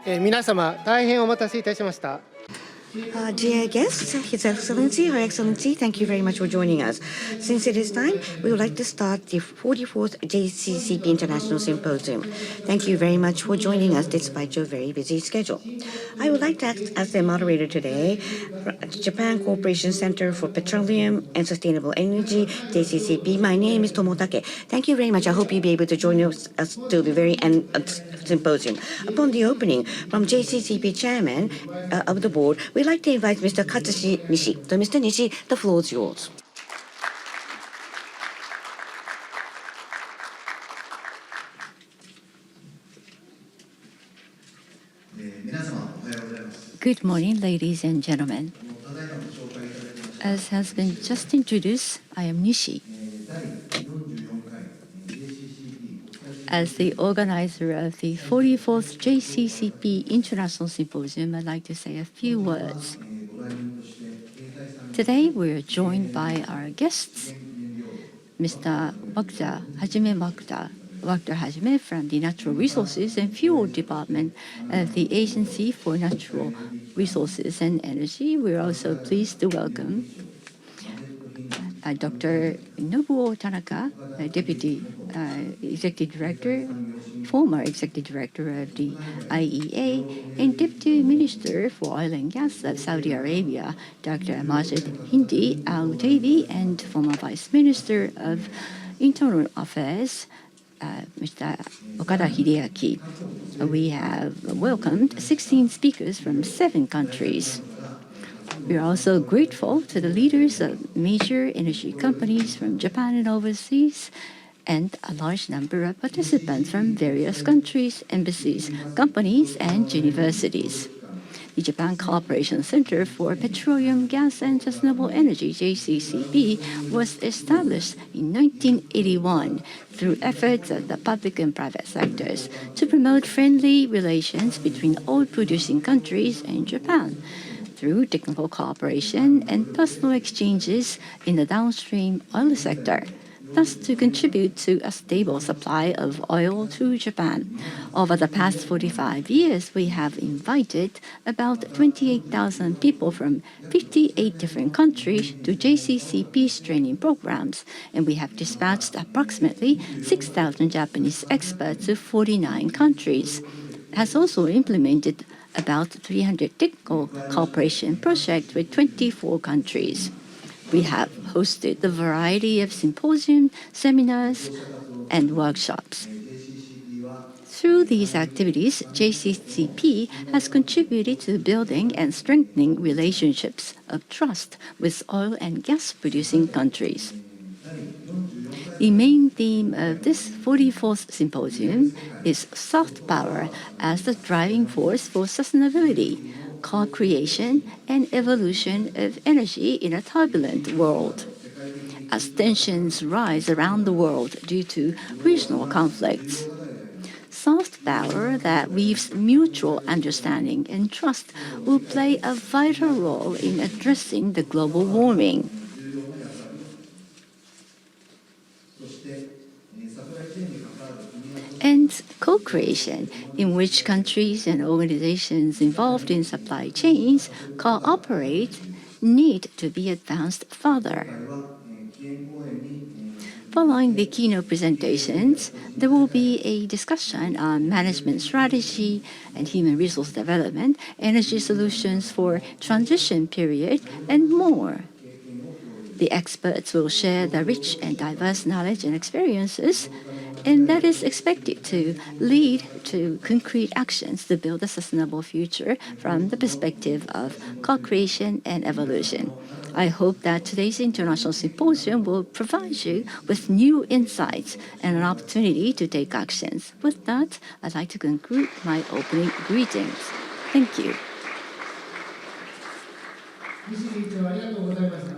皆様、大変お待たせいたしました。Dear guests, His Excellency, Her Excellency, thank you very much for joining us. Since it is time, we would like to start the 44th JCCP International Symposium. Thank you very much for joining us despite your very busy schedule. I would like to act as the moderator today at Japan Cooperation Center for Petroleum and Sustainable Energy, JCCP. My name is Tomotake. Thank you very much. I hope you'll be able to join us till the very end of the symposium. Upon the opening from JCCP Chairman of the board, we'd like to invite Mr. Katsushi Nishi. So, Mr. Nishi, the floor is yours. Good morning, ladies and gentlemen. As has been just introduced, I am Nishi. As the organizer of the 44th JCCP International Symposium, I'd like to say a few words. Today, we're joined by our guests, Mr. Wakda Hajime from the Natural Resources and Fuel Department of the Agency for Natural Resources and Energy. We're also pleased to welcome Dr. Nobuo Tanaka, Deputy Executive Director, former Executive Director of the IEA, and Deputy Minister for Oil and Gas of Saudi Arabia, Dr. Majid Hindi Al-Utaibi, and former Vice Minister of Internal Affairs, Mr. Okada Hideaki. We have welcomed 16 speakers from 7 countries. We are also grateful to the leaders of major energy companies from Japan and overseas, and a large number of participants from various countries, embassies, companies, and universities. The Japan Cooperation Center for Petroleum, Gas, and Sustainable Energy, JCCP, was established in 1981 through efforts of the public and private sectors to promote friendly relations between oil-producing countries and Japan, through technical cooperation and personal exchanges in the downstream oil sector, thus to contribute to a stable supply of oil to Japan. Over the past 45 years, we have invited about 28,000 people from 58 different countries to JCCP's training programs, and we have dispatched approximately 6,000 Japanese experts to 49 countries. It has also implemented about 300 technical cooperation projects with 24 countries. We have hosted a variety of symposiums, seminars, and workshops. Through these activities, JCCP has contributed to building and strengthening relationships of trust with oil and gas producing countries. The main theme of this 44th symposium is soft power as the driving force for sustainability, co-creation, and evolution of energy in a turbulent world. As tensions rise around the world due to regional conflicts, soft power that weaves mutual understanding and trust will play a vital role in addressing the global warming. And co-creation, in which countries and organizations involved in supply chains cooperate, need to be advanced further. Following the keynote presentations, there will be a discussion on management strategy and human resource development, energy solutions for transition period, and more. The experts will share their rich and diverse knowledge and experiences, and that is expected to lead to concrete actions to build a sustainable future from the perspective of co-creation and evolution. I hope that today's International Symposium will provide you with new insights and an opportunity to take actions. With that, I'd like to conclude my opening greetings. Thank you.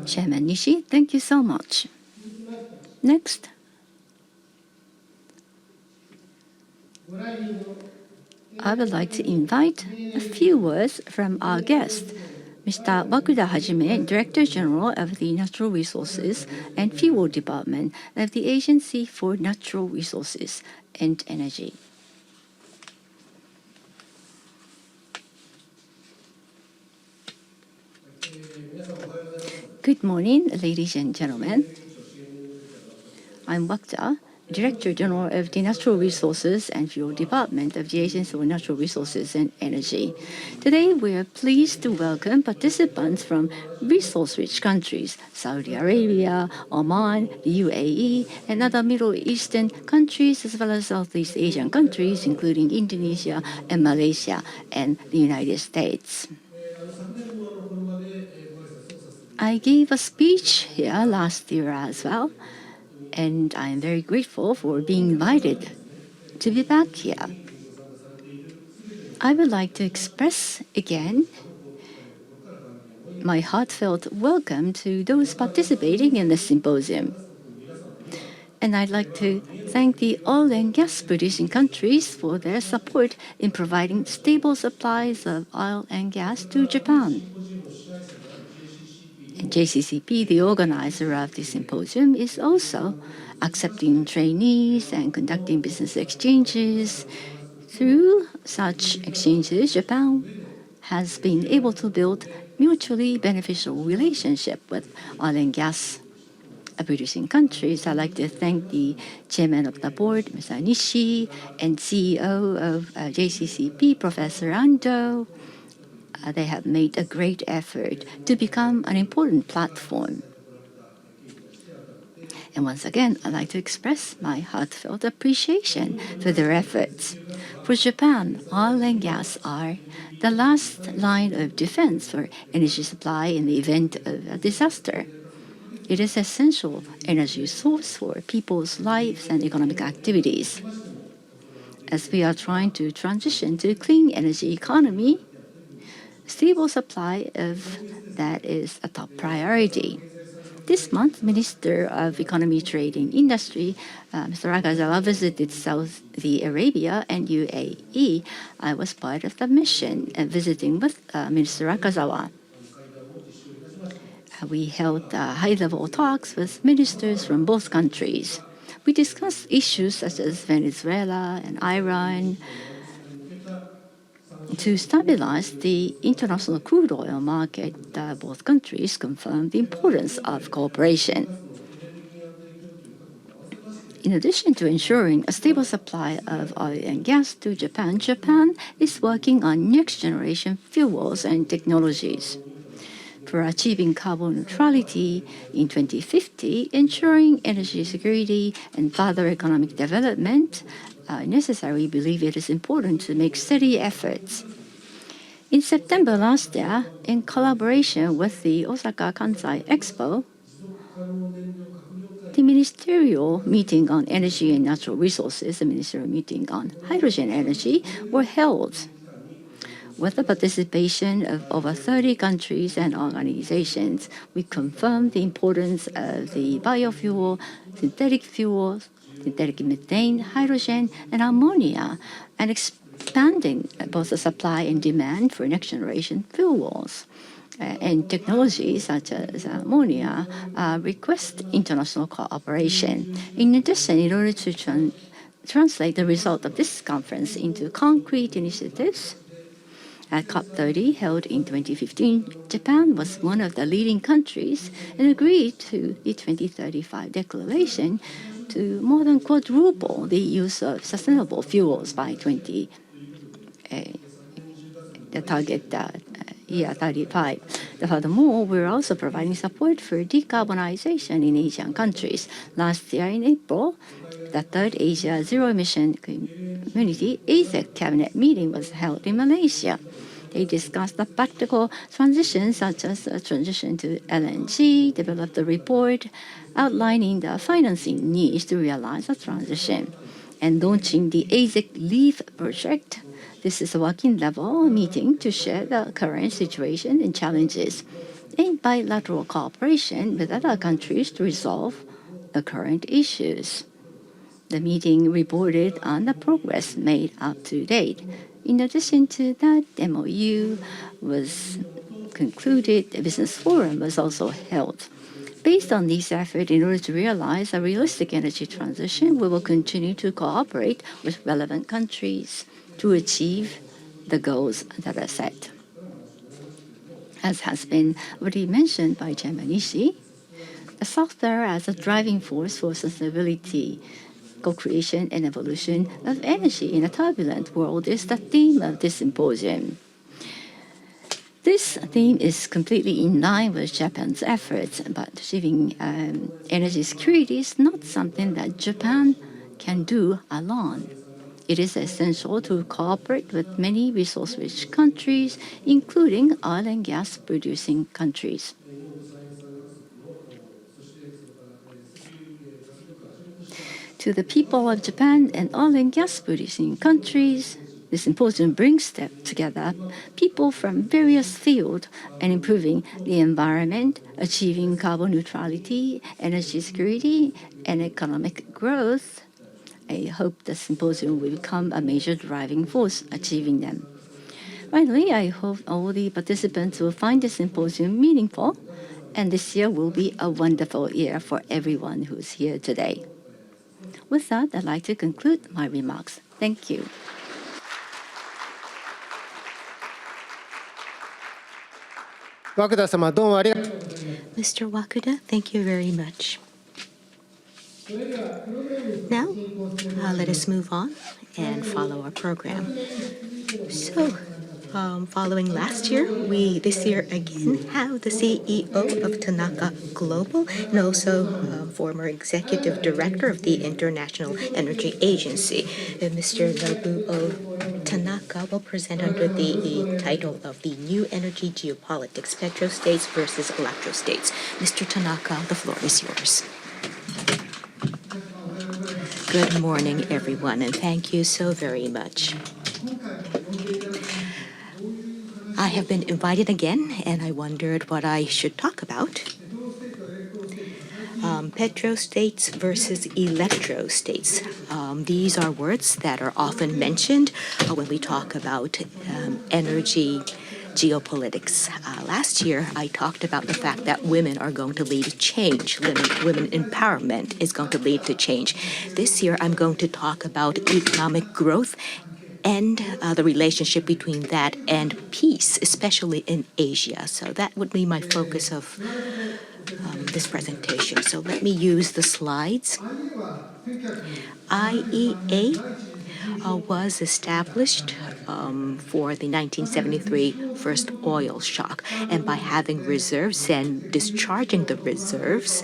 Chairman Nishi, thank you so much. Next. I would like to invite a few words from our guest, Mr. Wakda Hajime, Director General of the Natural Resources and Fuel Department of the Agency for Natural Resources and Energy. Good morning, ladies and gentlemen. I'm Wakta, Director General of the Natural Resources and Fuel Department of the Agency for Natural Resources and Energy. Today, we are pleased to welcome participants from resource-rich countries, Saudi Arabia, Oman, the UAE, and other Middle Eastern countries, as well as Southeast Asian countries, including Indonesia and Malaysia and the United States. I gave a speech here last year as well, and I am very grateful for being invited to be back here. I would like to express again my heartfelt welcome to those participating in the symposium. And I'd like to thank the oil and gas producing countries for their support in providing stable supplies of oil and gas to Japan. And JCCP, the organizer of the symposium, is also accepting trainees and conducting business exchanges. Through such exchanges, Japan has been able to build mutually beneficial relationship with oil and gas producing countries. I'd like to thank the chairman of the board, Mr. Nishi, and CEO of JCCP, Professor Ando. They have made a great effort to become an important platform. And once again, I'd like to express my heartfelt appreciation for their efforts. For Japan, oil and gas are the last line of defense for energy supply in the event of a disaster. It is an essential energy source for people's lives and economic activities. As we are trying to transition to a clean energy economy, stable supply of that is a top priority. This month, Minister of Economy, Trade and Industry, Mr. Akazawa, visited Saudi Arabia and UAE. I was part of the mission visiting with Minister Akazawa. We held high-level talks with ministers from both countries. We discussed issues such as Venezuela and Iran. To stabilize the international crude oil market, both countries confirmed the importance of cooperation. In addition to ensuring a stable supply of oil and gas to Japan, Japan is working on next-generation fuels and technologies. For achieving carbon neutrality in 2050, ensuring energy security and further economic development necessary, we believe it is important to make steady efforts. In September last year, in collaboration with the Osaka Kansai Expo, the ministerial meeting on energy and natural resources, the ministerial meeting on hydrogen energy, were held. With the participation of over 30 countries and organizations, we confirmed the importance of the biofuel, synthetic fuels, synthetic methane, hydrogen, and ammonia, and expanding both the supply and demand for next-generation fuels. And technologies such as ammonia request international cooperation. In addition, in order to translate the result of this conference into concrete initiatives, at COP30 held in 2015, Japan was one of the leading countries and agreed to the 2035 declaration to more than quadruple the use of sustainable fuels by the target year 35. Furthermore, we're also providing support for decarbonization in Asian countries. Last year in April, the Third Asia Zero Emission Community ASEC Cabinet meeting was held in Malaysia. They discussed the practical transitions such as the transition to LNG, developed a report outlining the financing needs to realize the transition, and launching the ASEC LEAF project. This is a working level meeting to share the current situation and challenges in bilateral cooperation with other countries to resolve the current issues. The meeting reported on the progress made up to date. In addition to that, MOU was concluded, a business forum was also held. Based on these efforts, in order to realize a realistic energy transition, we will continue to cooperate with relevant countries to achieve the goals that are set. As has been already mentioned by Chairman Ishii, the software as a driving force for sustainability, co-creation and evolution of energy in a turbulent world is the theme of this symposium. This theme is completely in line with Japan's efforts, but achieving energy security is not something that Japan can do alone. It is essential to cooperate with many resource-rich countries, including oil and gas producing countries. To the people of Japan and oil and gas producing countries, the symposium brings together people from various fields and improving the environment, achieving carbon neutrality, energy security, and economic growth. I hope the symposium will become a major driving force achieving them. Finally, I hope all the participants will find the symposium meaningful, and this year will be a wonderful year for everyone who's here today. With that, I'd like to conclude my remarks. Thank you. Mr. Wakuda, thank you very much. Now, let us move on and follow our program. So, following last year, we this year again have the CEO of Tanaka Global and also former executive director of the International Energy Agency, Mr. Nobuo Tanaka will present under the title of the New Energy Geopolitics, Petrostates versus Electrostates. Mr. Tanaka, the floor is yours. Good morning, everyone, and thank you so very much. I have been invited again, and I wondered what I should talk about. Petrostates versus electrostates. These are words that are often mentioned when we talk about energy geopolitics. Last year, I talked about the fact that women are going to lead change. Women empowerment is going to lead to change. This year, I'm going to talk about economic growth and the relationship between that and peace, especially in Asia. So that would be my focus of this presentation. So let me use the slides. IEA was established for the 1973 first oil shock. And by having reserves and discharging the reserves,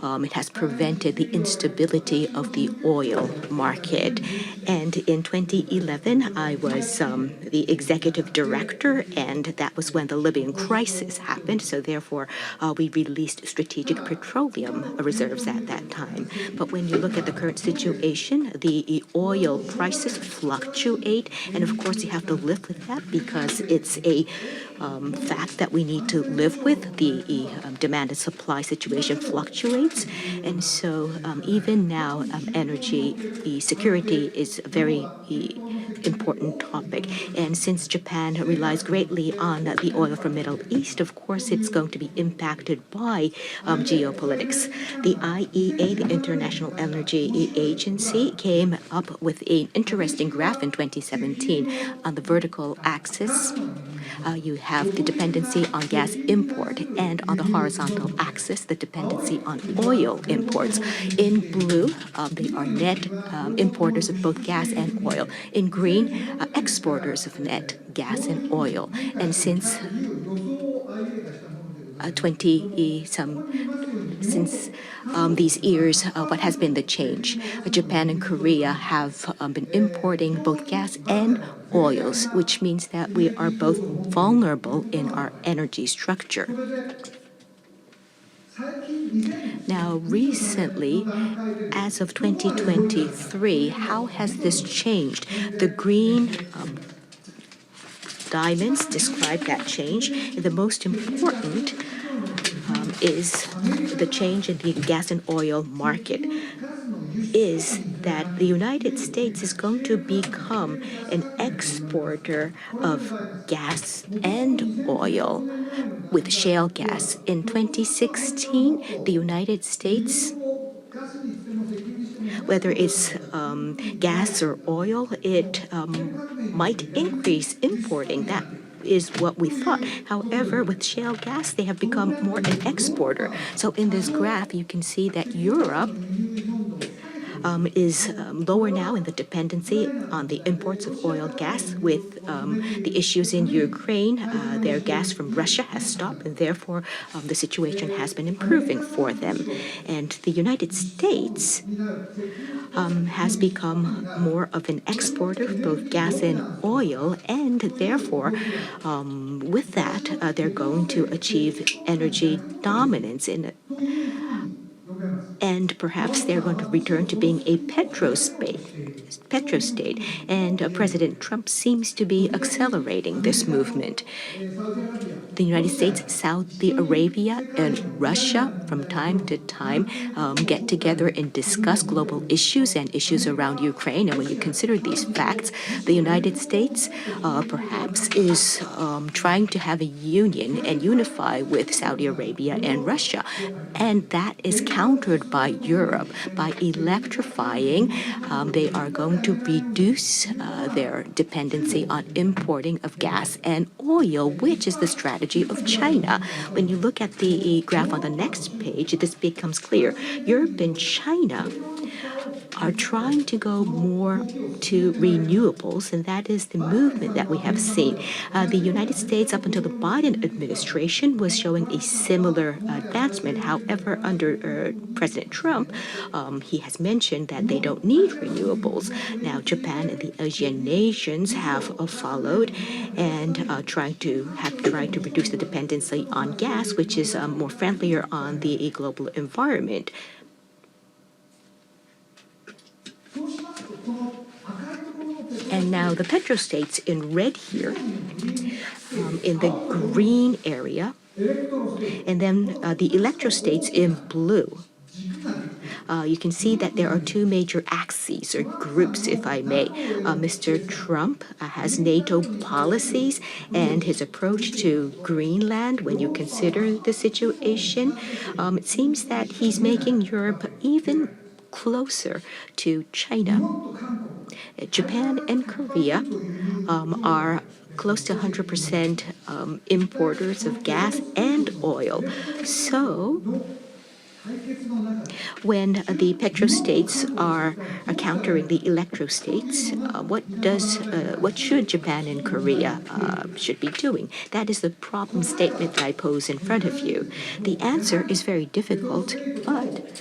it has prevented the instability of the oil market. And in 2011, I was the executive director, and that was when the Libyan crisis happened. So therefore, we released strategic petroleum reserves at that time. But when you look at the current situation, the oil prices fluctuate, and of course you have to live with that because it's a fact that we need to live with. The demand and supply situation fluctuates, and so even now energy security is a very important topic. And since Japan relies greatly on the oil from Middle East, of course it's going to be impacted by geopolitics. The IEA, the International Energy Agency, came up with an interesting graph in 2017. On the vertical axis, you have the dependency on gas import, and on the horizontal axis, the dependency on oil imports. In blue, they are net importers of both gas and oil. In green, exporters of net gas and oil. And since 20 since these years, what has been the change? Japan and Korea have been importing both gas and oils, which means that we are both vulnerable in our energy structure. Now, recently, as of 2023, how has this changed? The green diamonds describe that change. And the most important is the change in the gas and oil market is that the United States is going to become an exporter of gas and oil with shale gas. In 2016, the United States, whether it's gas or oil, it might increase importing that. is what we thought. However, with shale gas, they have become more an exporter. So in this graph, you can see that Europe is lower now in the dependency on the imports of oil gas with the issues in Ukraine. Their gas from Russia has stopped, and therefore the situation has been improving for them. And the United States has become more of an exporter of both gas and oil, and therefore, with that, they're going to achieve energy dominance and perhaps they're going to return to being a petrostate. And President Trump seems to be accelerating this movement. The United States, Saudi Arabia, and Russia, from time to time, get together and discuss global issues and issues around Ukraine. And when you consider these facts, the United States perhaps is trying to have a union and unify with Saudi Arabia and Russia. And that is countered by Europe. By electrifying, they are going to reduce their dependency on importing of gas and oil, which is the strategy of China. When you look at the graph on the next page, this becomes clear. Europe and China are trying to go more to renewables, and that is the movement that we have seen. The United States, up until the Biden administration, was showing a similar advancement. However, under President Trump, he has mentioned that they don't need renewables. Now, Japan and the Asian nations have followed and tried to reduce the dependency on gas, which is more friendlier on the global environment. And now the petrostates in red here, in the green area, and then the electrostates in blue. You can see that there are two major axes or groups, if I may. Mr. Trump has NATO policies, and his approach to Greenland, when you consider the situation, it seems that he's making Europe even closer to China. Japan and Korea are close to 100% importers of gas and oil. So when the petrostates are countering the electrostates, what should Japan and Korea should be doing? That is the problem statement that I pose in front of you. The answer is very difficult, but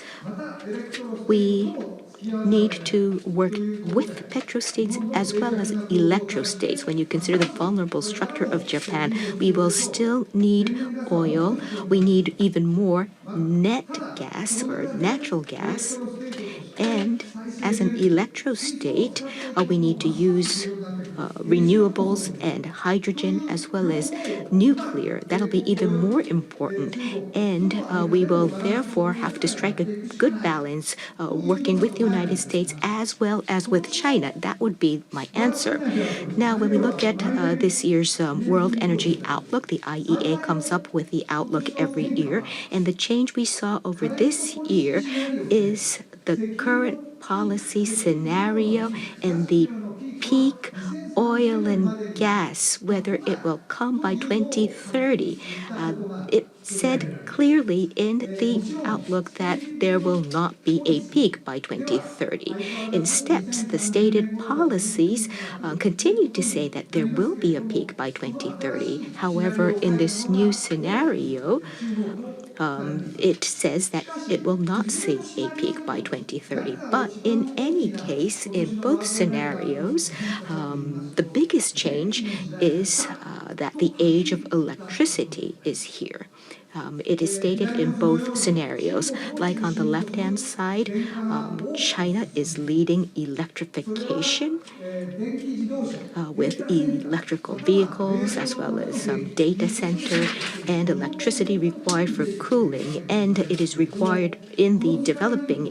we need to work with petrostates as well as electrostates. When you consider the vulnerable structure of Japan, we will still need oil. We need even more net gas or natural gas. And as an electrostate, we need to use renewables and hydrogen as well as nuclear. That'll be even more important. And we will therefore have to strike a good balance working with the United States as well as with China. That would be my answer. Now, when we look at this year's World Energy Outlook, the IEA comes up with the outlook every year. And the change we saw over this year is the current policy scenario and the peak oil and gas, whether it will come by 2030. It said clearly in the outlook that there will not be a peak by 2030. In steps, the stated policies continue to say that there will be a peak by 2030. However, in this new scenario, it says that it will not see a peak by 2030. But in any case, in both scenarios, the biggest change is that the age of electricity is here. It is stated in both scenarios. Like on the left-hand side, China is leading electrification with electrical vehicles as well as data center and electricity required for cooling, and it is required in the developing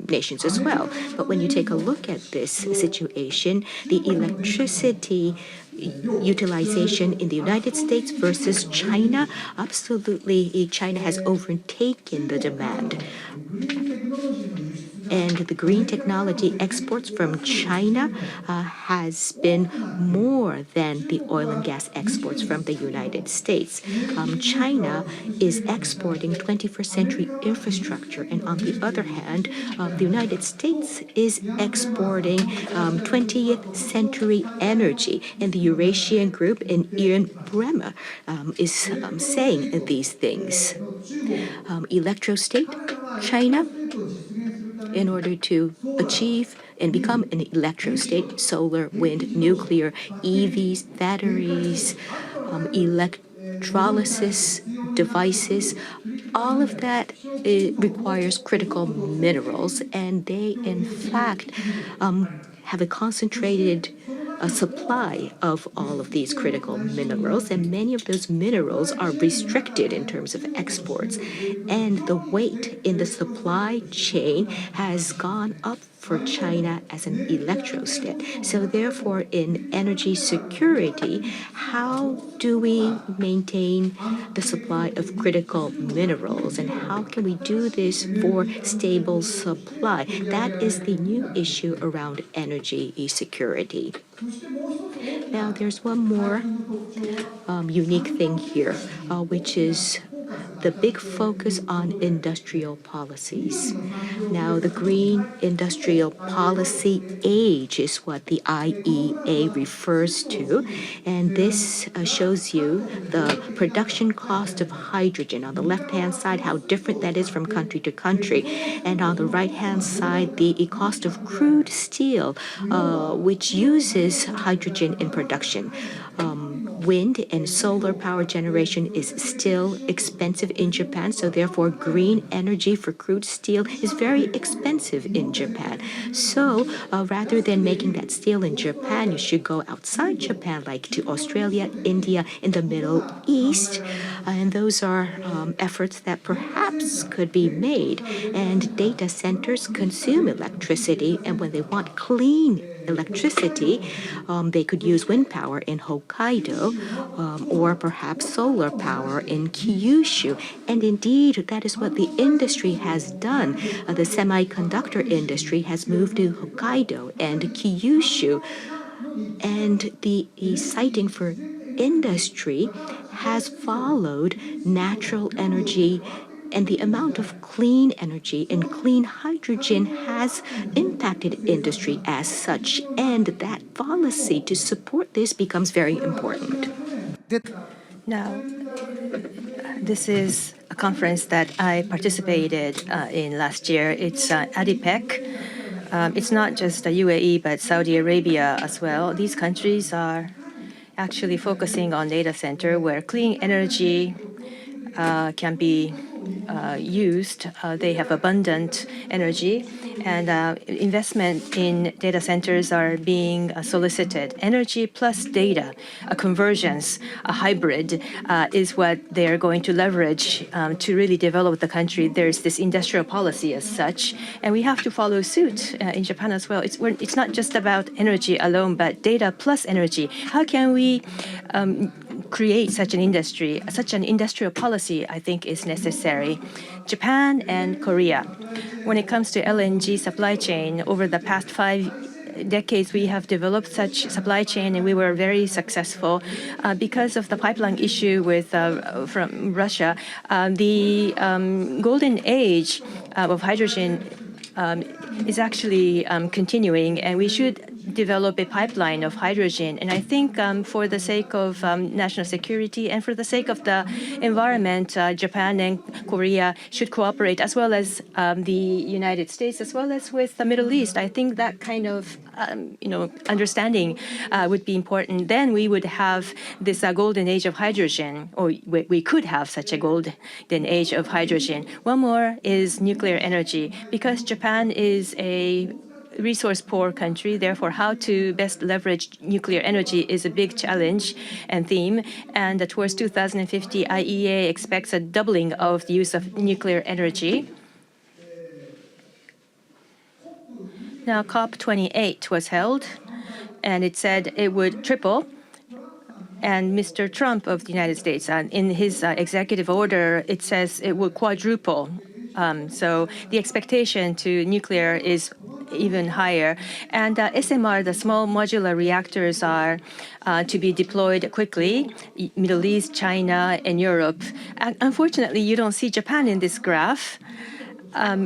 nations as well. But when you take a look at this situation, the electricity utilization in the United States versus China, absolutely China has overtaken the demand. and the green technology exports from China has been more than the oil and gas exports from the United States. China is exporting 21st century infrastructure, and on the other hand, the United States is exporting 20th century energy. And the Eurasian Group and Ian Bremmer is saying these things. Electrostate China, in order to achieve and become an electrostate, solar, wind, nuclear, EVs, batteries, electrolysis devices, all of that requires critical minerals, and they, in fact, have a concentrated supply of all of these critical minerals, and many of those minerals are restricted in terms of exports. And the weight in the supply chain has gone up for China as an electrostate. So therefore, in energy security, how do we maintain the supply of critical minerals, and how can we do this for stable supply? That is the new issue around energy security. Now, there's one more unique thing here, which is the big focus on industrial policies. Now, the Green Industrial Policy Age is what the IEA refers to, and this shows you the production cost of hydrogen. On the left-hand side, how different that is from country to country, and on the right-hand side, the cost of crude steel, which uses hydrogen in production. Wind and solar power generation is still expensive in Japan, so therefore green energy for crude steel is very expensive in Japan. So rather than making that steel in Japan, you should go outside Japan, like to Australia, India, in the Middle East, and those are efforts that perhaps could be made. And data centers consume electricity, and when they want clean electricity, they could use wind power in Hokkaido, or perhaps solar power in Kyushu. And indeed, that is what the industry has done. The semiconductor industry has moved to Hokkaido and Kyushu, and the siting for industry has followed natural energy, and the amount of clean energy and clean hydrogen has impacted industry as such, and that policy to support this becomes very important. Now, this is a conference that I participated in last year. It's ADIPEC. It's not just the UAE, but Saudi Arabia as well. These countries are actually focusing on data center where clean energy can be used. They have abundant energy, and investment in data centers are being solicited. Energy plus data, a convergence, a hybrid is what they are going to leverage to really develop the country. There's this industrial policy as such, and we have to follow suit in Japan as well. It's not just about energy alone, but data plus energy. How can we create such an industry? Such an industrial policy, I think, is necessary. Japan and Korea. When it comes to LNG supply chain, over the past 5 decades, we have developed such supply chain, and we were very successful because of the pipeline issue with from Russia. The golden age of hydrogen is actually continuing, and we should develop a pipeline of hydrogen. And I think for the sake of national security and for the sake of the environment, Japan and Korea should cooperate, as well as the United States, as well as with the Middle East. I think that kind of understanding would be important. Then we would have this golden age of hydrogen, or we could have such a golden age of hydrogen. One more is nuclear energy, because Japan is a resource-poor country. Therefore, how to best leverage nuclear energy is a big challenge and theme. And towards 2050, IEA expects a doubling of the use of nuclear energy. Now, COP28 was held, and it said it would triple. And Mr. Trump of the United States, in his executive order, it says it would quadruple. So the expectation to nuclear is even higher. And SMR, the small modular reactors, are to be deployed quickly, Middle East, China, and Europe. And unfortunately, you don't see Japan in this graph.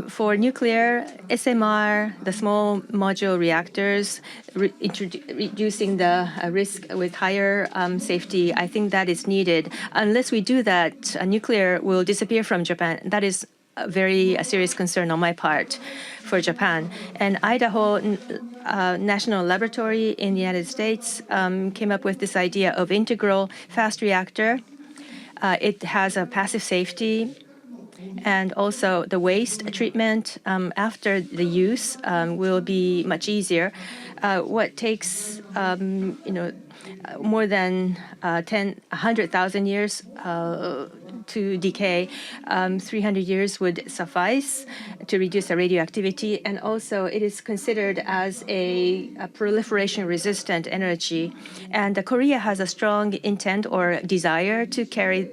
For nuclear, SMR, the small module reactors, reducing the risk with higher safety, I think that is needed. Unless we do that, nuclear will disappear from Japan. That is a very serious concern on my part for Japan. And Idaho National Laboratory in the United States came up with this idea of integral fast reactor. It has a passive safety, and also the waste treatment after the use will be much easier. What takes more than 100,000 years to decay, 300 years would suffice to reduce the radioactivity. And also it is considered as a proliferation-resistant energy. And Korea has a strong intent or desire to carry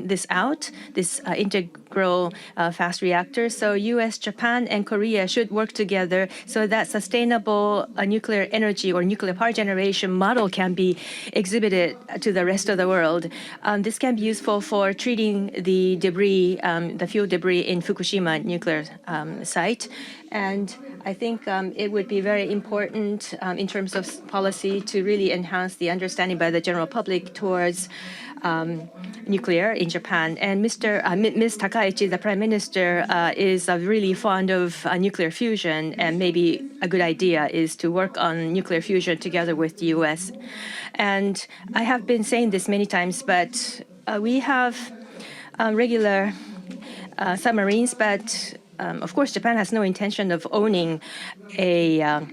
this out, this integral fast reactor. So U.S., Japan, and Korea should work together so that sustainable nuclear energy or nuclear power generation model can be exhibited to the rest of the world. This can be useful for treating the debris, the fuel debris in Fukushima nuclear site. And I think it would be very important in terms of policy to really enhance the understanding by the general public towards nuclear in Japan. And Ms. Takaichi, the Prime Minister, is really fond of nuclear fusion, and maybe a good idea is to work on nuclear fusion together with the U.S. And I have been saying this many times, but we have regular submarines, but of course, Japan has no intention of owning a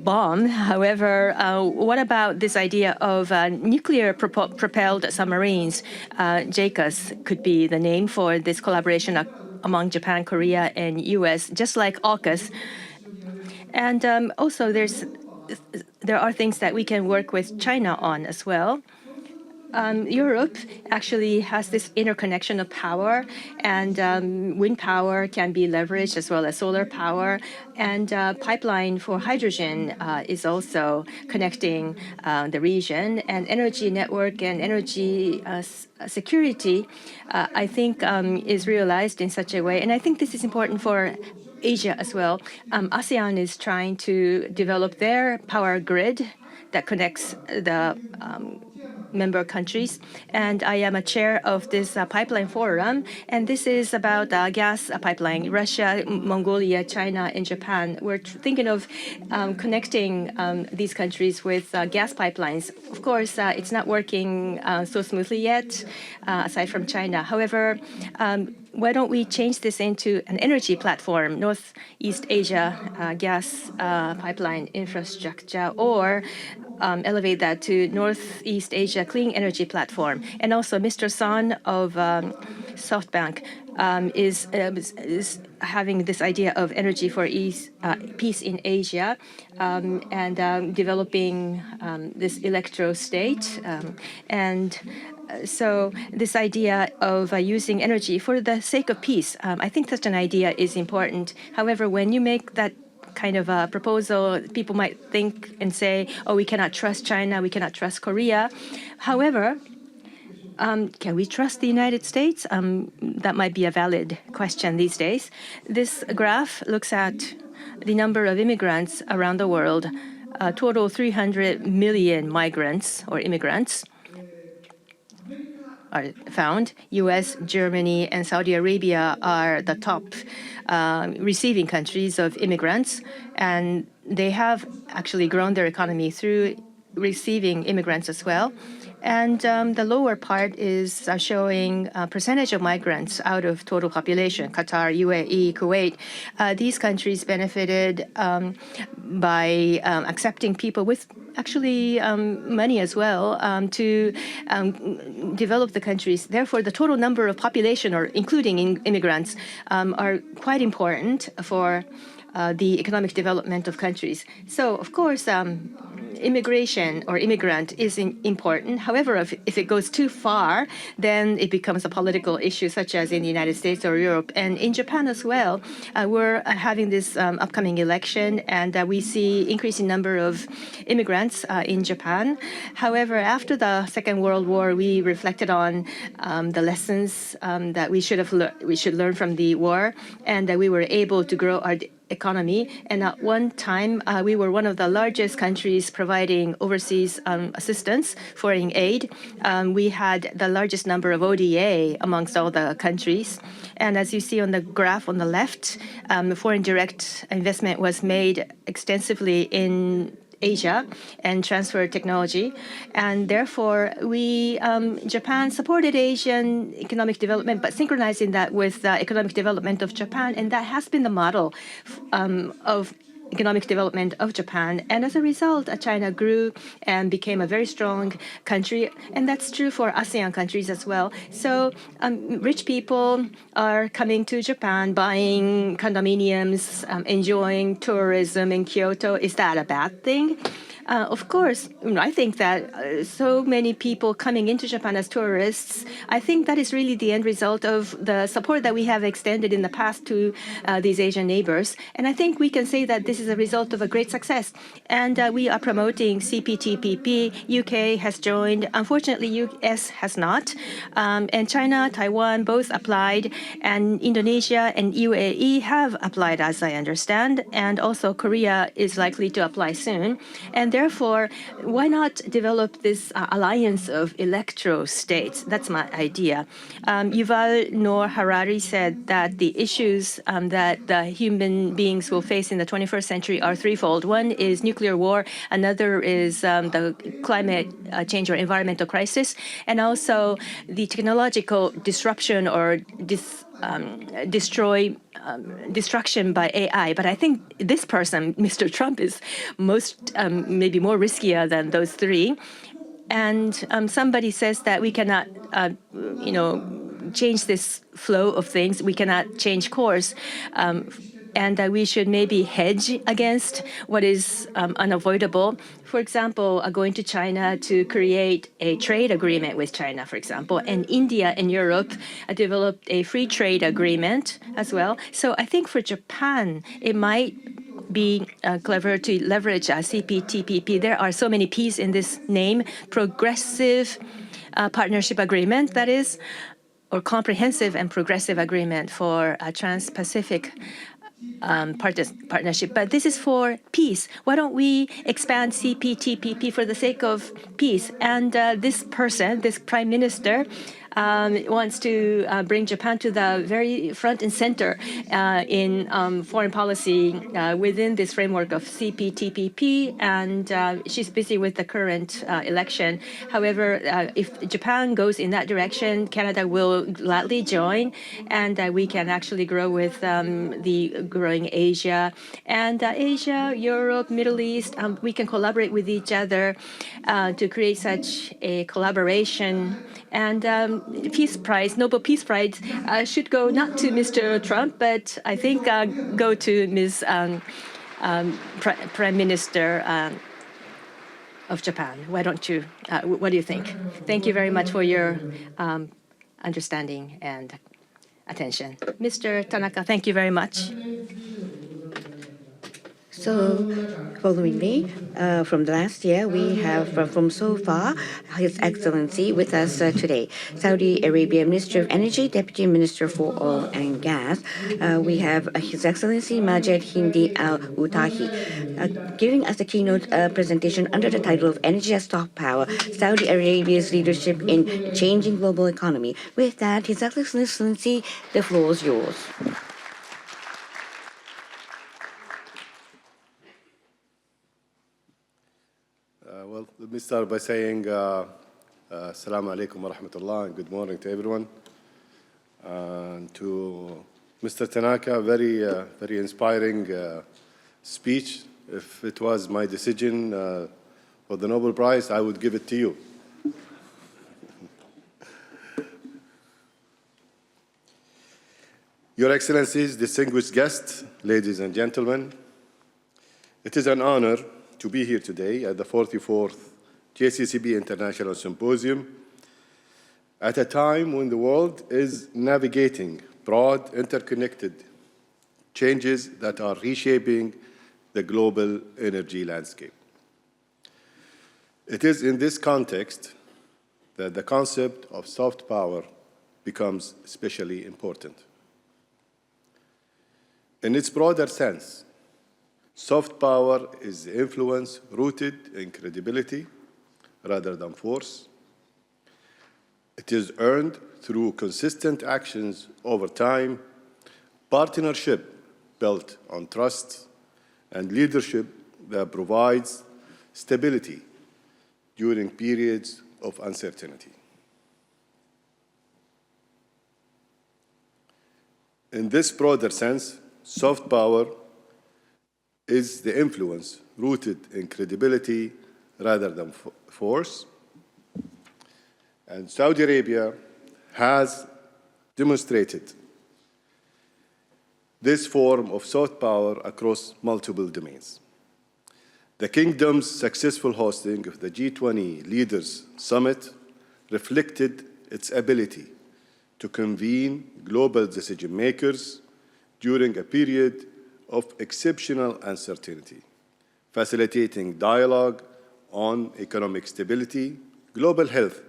bomb. However, what about this idea of nuclear-propelled submarines? JCAS could be the name for this collaboration among Japan, Korea, and U.S., just like AUKUS. And also, there are things that we can work with China on as well. Europe actually has this interconnection of power, and wind power can be leveraged as well as solar power. And pipeline for hydrogen is also connecting the region. And energy network and energy security, I think, is realized in such a way. And I think this is important for Asia as well. ASEAN is trying to develop their power grid that connects the member countries, and I am a chair of this pipeline forum, and this is about gas pipeline. Russia, Mongolia, China, and Japan. We're thinking of connecting these countries with gas pipelines. Of course, it's not working so smoothly yet, aside from China. However, why don't we change this into an energy platform, Northeast Asia gas pipeline infrastructure, or elevate that to Northeast Asia clean energy platform. And also Mr. Son of SoftBank is having this idea of energy for peace in Asia, and developing this electro state. So this idea of using energy for the sake of peace, I think such an idea is important. However, when you make that kind of a proposal, people might think and say, oh, we cannot trust China, we cannot trust Korea. However, can we trust the United States? That might be a valid question these days. This graph looks at the number of immigrants around the world, total 300 million migrants or immigrants are found. US, Germany, and Saudi Arabia are the top receiving countries of immigrants, and they have actually grown their economy through receiving immigrants as well. And the lower part is showing percentage of migrants out of total population. Qatar, UAE, Kuwait. These countries benefited by accepting people with actually money as well to develop the countries. Therefore, the total number of population, or including immigrants, are quite important for the economic development of countries. So, of course, immigration or immigrant is important. However, if it goes too far, then it becomes a political issue, such as in the United States or Europe. And in Japan as well, we're having this upcoming election, and we see increasing number of immigrants in Japan. However, after the Second World War, we reflected on the lessons that we should learn from the war, and that we were able to grow our economy. And at one time, we were one of the largest countries providing overseas assistance, foreign aid. We had the largest number of ODA amongst all the countries. And as you see on the graph on the left, foreign direct investment was made extensively in Asia and transfer technology, and therefore Japan supported Asian economic development, but synchronizing that with the economic development of Japan, and that has been the model of economic development of Japan. And as a result, China grew and became a very strong country, and that's true for ASEAN countries as well. So rich people are coming to Japan, buying condominiums, enjoying tourism in Kyoto. Is that a bad thing? Of course, I think that so many people coming into Japan as tourists, I think that is really the end result of the support that we have extended in the past to these Asian neighbors. And I think we can say that this is a result of a great success. And we are promoting CPTPP. UK has joined. Unfortunately, US has not. And China, Taiwan both applied. And Indonesia and UAE have applied, as I understand. And also Korea is likely to apply soon. And therefore, why not develop this alliance of electro-states? That's my idea. Yuval Noah Harari said that the issues that the human beings will face in the 21st century are threefold. One is nuclear war, another is the climate change or environmental crisis, and also the technological disruption or destruction by AI. But I think this person, Mr. Trump, is most maybe more riskier than those three. And somebody says that we cannot, change this flow of things. We cannot change course. And that we should maybe hedge against what is unavoidable. For example, going to China to create a trade agreement with China, for example, and India and Europe developed a free trade agreement as well. So I think for Japan, it might be clever to leverage CPTPP. There are so many P's in this name: progressive partnership agreement, that is, or comprehensive and progressive agreement for a Trans-Pacific partnership. But this is for peace. Why don't we expand CPTPP for the sake of peace? And this person, this prime minister, wants to bring Japan to the very front and center in foreign policy within this framework of CPTPP, and she's busy with the current election. However, if Japan goes in that direction, Canada will gladly join, and we can actually grow with the growing Asia. And Asia, Europe, Middle East, we can collaborate with each other to create such a collaboration. And Peace Prize, Nobel Peace Prize, should go not to Mr. Trump, but I think go to Ms. Prime Minister of Japan. Why don't you? What do you think? Thank you very much for your understanding and attention. Mr. Tanaka, thank you very much. So, following me, from the last year, we have from so far His Excellency with us today, Saudi Arabia Minister of Energy, Deputy Minister for Oil and Gas. We have His Excellency Majed Hindi Al Utahi giving us a keynote presentation under the title of Energy as Soft Power, Saudi Arabia's Leadership in Changing Global Economy. With that, His Excellency, the floor is yours. Well, let me start by saying Assalamu alaikum wa rahmatullah and good morning to everyone. To Mr. Tanaka, very inspiring speech. If it was my decision for the Nobel Prize, I would give it to you. Your Excellencies, distinguished guests, ladies and gentlemen, it is an honor to be here today at the 44th JCCP International Symposium at a time when the world is navigating broad, interconnected changes that are reshaping the global energy landscape. It is in this context that the concept of soft power becomes especially important. In its broader sense, soft power is influence rooted in credibility rather than force. It is earned through consistent actions over time, partnership built on trust, and leadership that provides stability during periods of uncertainty. In this broader sense, soft power is the influence rooted in credibility rather than force. And Saudi Arabia has demonstrated this form of soft power across multiple domains. The Kingdom's successful hosting of the G20 Leaders Summit reflected its ability to convene global decision makers during a period of exceptional uncertainty, facilitating dialogue on economic stability, global health,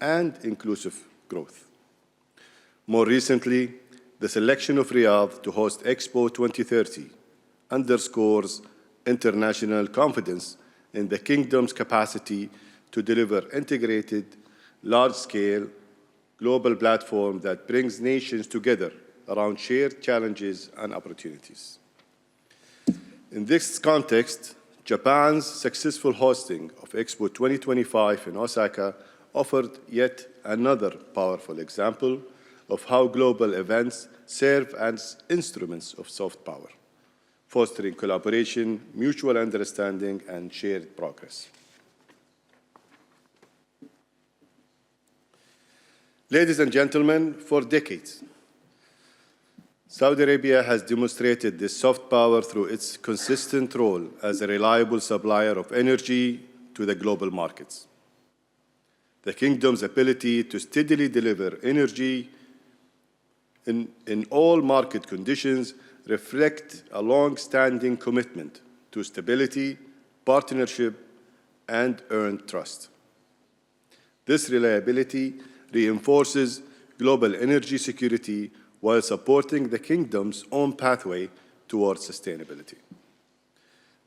and inclusive growth. More recently, the selection of Riyadh to host Expo 2030 underscores international confidence in the Kingdom's capacity to deliver integrated, large-scale, global platform that brings nations together around shared challenges and opportunities. In this context, Japan's successful hosting of Expo 2025 in Osaka offered yet another powerful example of how global events serve as instruments of soft power, fostering collaboration, mutual understanding, and shared progress. Ladies and gentlemen, for decades, Saudi Arabia has demonstrated this soft power through its consistent role as a reliable supplier of energy to the global markets. The Kingdom's ability to steadily deliver energy in all market conditions reflect a long-standing commitment to stability, partnership, and earned trust. This reliability reinforces global energy security while supporting the Kingdom's own pathway towards sustainability.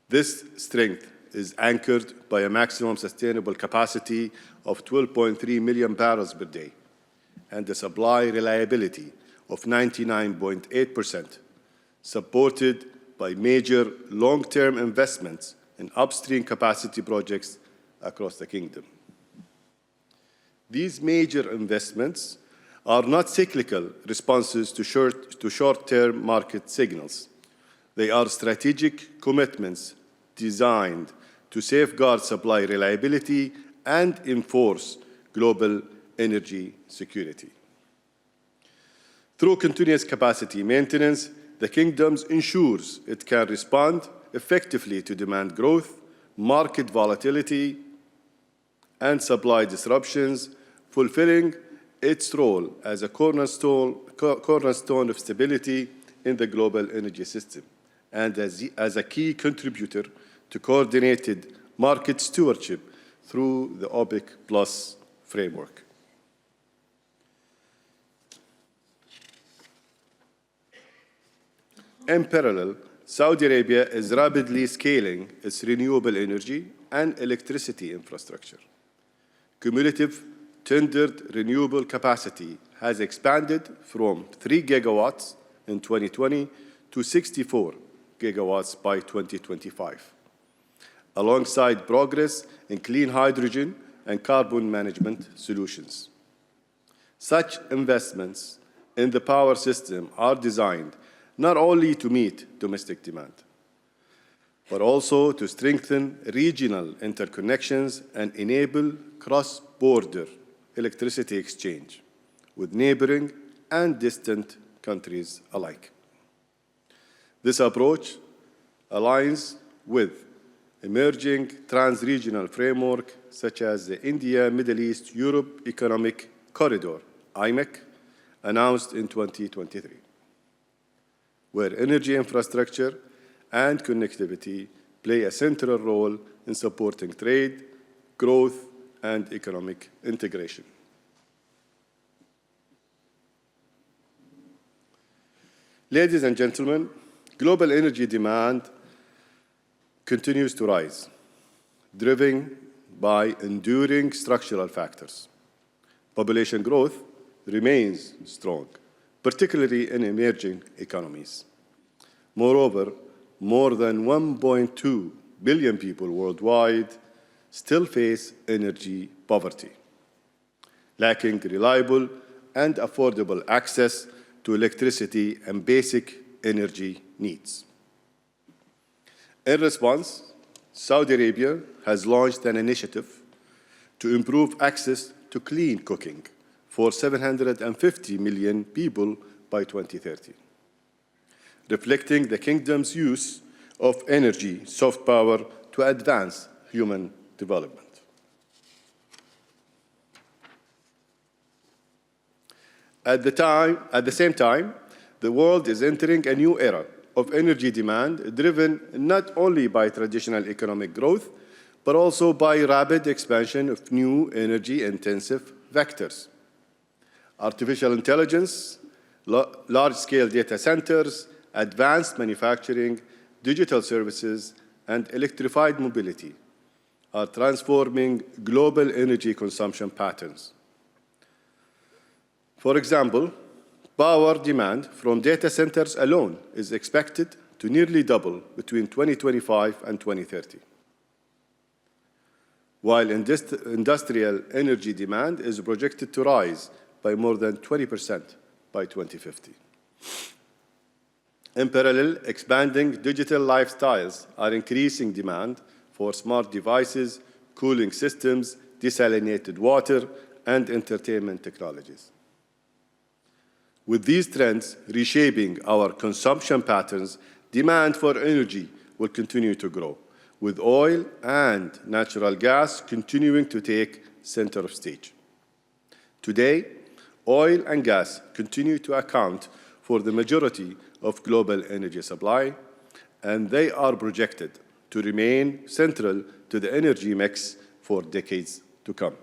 This strength is anchored by a maximum sustainable capacity of 12.3 million barrels per day and a supply reliability of 99.8%, supported by major long-term investments in upstream capacity projects across the Kingdom. These major investments are not cyclical responses to short-term market signals. They are strategic commitments designed to safeguard supply reliability and enforce global energy security. Through continuous capacity maintenance, the Kingdom ensures it can respond effectively to demand growth, market volatility, and supply disruptions, fulfilling its role as a cornerstone of stability in the global energy system and as a key contributor to coordinated market stewardship through the OPEC Plus framework. In parallel, Saudi Arabia is rapidly scaling its renewable energy and electricity infrastructure. Cumulative tendered renewable capacity has expanded from 3 gigawatts in 2020 to 64 gigawatts by 2025, alongside progress in clean hydrogen and carbon management solutions. Such investments in the power system are designed not only to meet domestic demand, but also to strengthen regional interconnections and enable cross-border electricity exchange with neighboring and distant countries alike. This approach aligns with emerging trans-regional framework such as the India, Middle East, Europe Economic Corridor, IMEC, announced in 2023, where energy infrastructure and connectivity play a central role in supporting trade, growth, and economic integration. Ladies and gentlemen, global energy demand continues to rise, driven by enduring structural factors. Population growth remains strong, particularly in emerging economies. Moreover, more than 1.2 billion people worldwide still face energy poverty, lacking reliable and affordable access to electricity and basic energy needs. In response, Saudi Arabia has launched an initiative to improve access to clean cooking for 750 million people by 2030, reflecting the kingdom's use of energy soft power to advance human development. At the same time, the world is entering a new era of energy demand driven not only by traditional economic growth, but also by rapid expansion of new energy-intensive vectors. Artificial intelligence, large-scale data centers, advanced manufacturing, digital services, and electrified mobility are transforming global energy consumption patterns. For example, power demand from data centers alone is expected to nearly double between 2025 and 2030, while industrial energy demand is projected to rise by more than 20% by 2050. In parallel, expanding digital lifestyles are increasing demand for smart devices, cooling systems, desalinated water, and entertainment technologies. With these trends reshaping our consumption patterns, demand for energy will continue to grow, with oil and natural gas continuing to take center stage. Today, oil and gas continue to account for the majority of global energy supply, and they are projected to remain central to the energy mix for decades to come.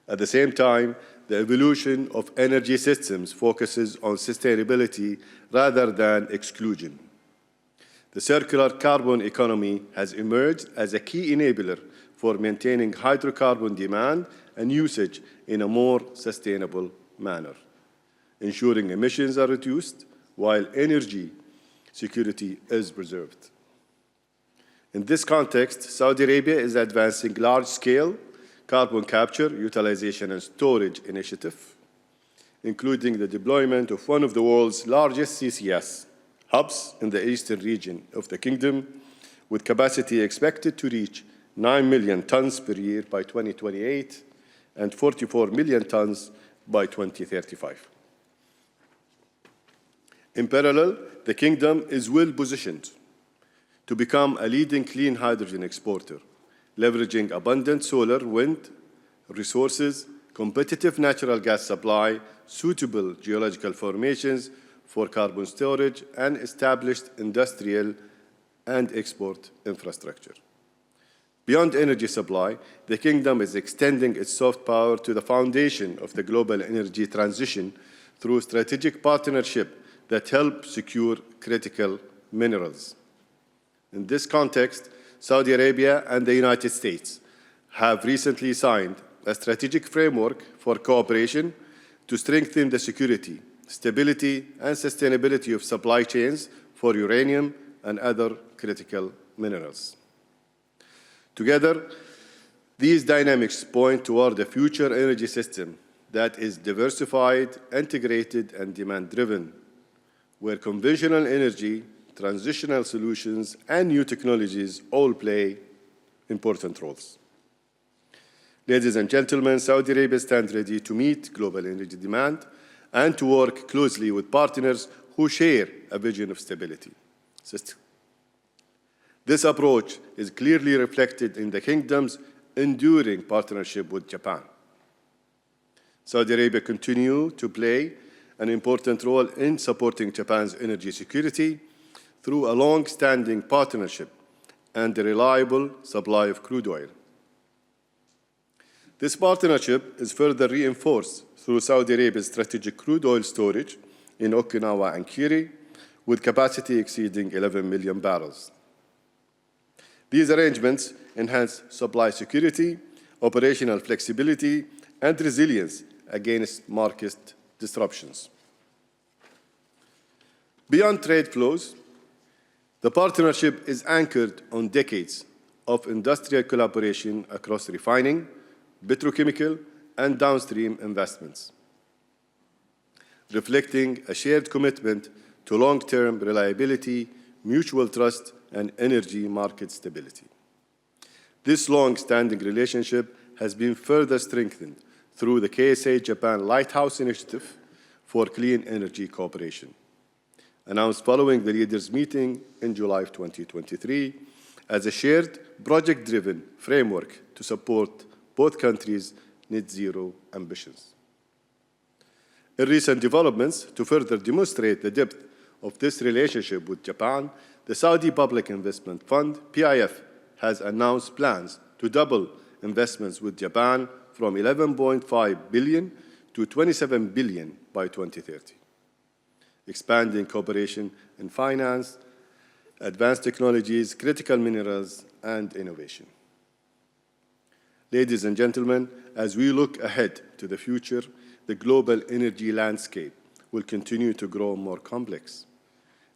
At the same time, the evolution of energy systems focuses on sustainability rather than exclusion. The circular carbon economy has emerged as a key enabler for maintaining hydrocarbon demand and usage in a more sustainable manner, ensuring emissions are reduced while energy security is preserved. In this context, Saudi Arabia is advancing large-scale carbon capture, utilization, and storage initiative, including the deployment of one of the world's largest CCS hubs in the eastern region of the kingdom, with capacity expected to reach 9 million tons per year by 2028 and 44 million tons by 2035. In parallel, the kingdom is well positioned to become a leading clean hydrogen exporter, leveraging abundant solar, wind resources, competitive natural gas supply, suitable geological formations for carbon storage, and established industrial and export infrastructure. Beyond energy supply, the kingdom is extending its soft power to the foundation of the global energy transition through strategic partnership that help secure critical minerals. In this context, Saudi Arabia and the United States have recently signed a strategic framework for cooperation to strengthen the security, stability, and sustainability of supply chains for uranium and other critical minerals. Together, these dynamics point toward a future energy system that is diversified, integrated, and demand-driven, where conventional energy, transitional solutions, and new technologies all play important roles. Ladies and gentlemen, Saudi Arabia stands ready to meet global energy demand and to work closely with partners who share a vision of stability. This approach is clearly reflected in the Kingdom's enduring partnership with Japan. Saudi Arabia continues to play an important role in supporting Japan's energy security through a long-standing partnership and a reliable supply of crude oil. This partnership is further reinforced through Saudi Arabia's strategic crude oil storage in Okinawa and Kiri, with capacity exceeding 11 million barrels. These arrangements enhance supply security, operational flexibility, and resilience against market disruptions. Beyond trade flows, the partnership is anchored on decades of industrial collaboration across refining, petrochemical, and downstream investments, reflecting a shared commitment to long-term reliability, mutual trust, and energy market stability. This long-standing relationship has been further strengthened through the KSA Japan Lighthouse Initiative for Clean Energy Cooperation, announced following the leaders' meeting in July of 2023 as a shared project-driven framework to support both countries' net zero ambitions. In recent developments, to further demonstrate the depth of this relationship with Japan, the Saudi Public Investment Fund, PIF, has announced plans to double investments with Japan from 11.5 billion to 27 billion by 2030, expanding cooperation in finance, advanced technologies, critical minerals, and innovation. Ladies and gentlemen, as we look ahead to the future, the global energy landscape will continue to grow more complex.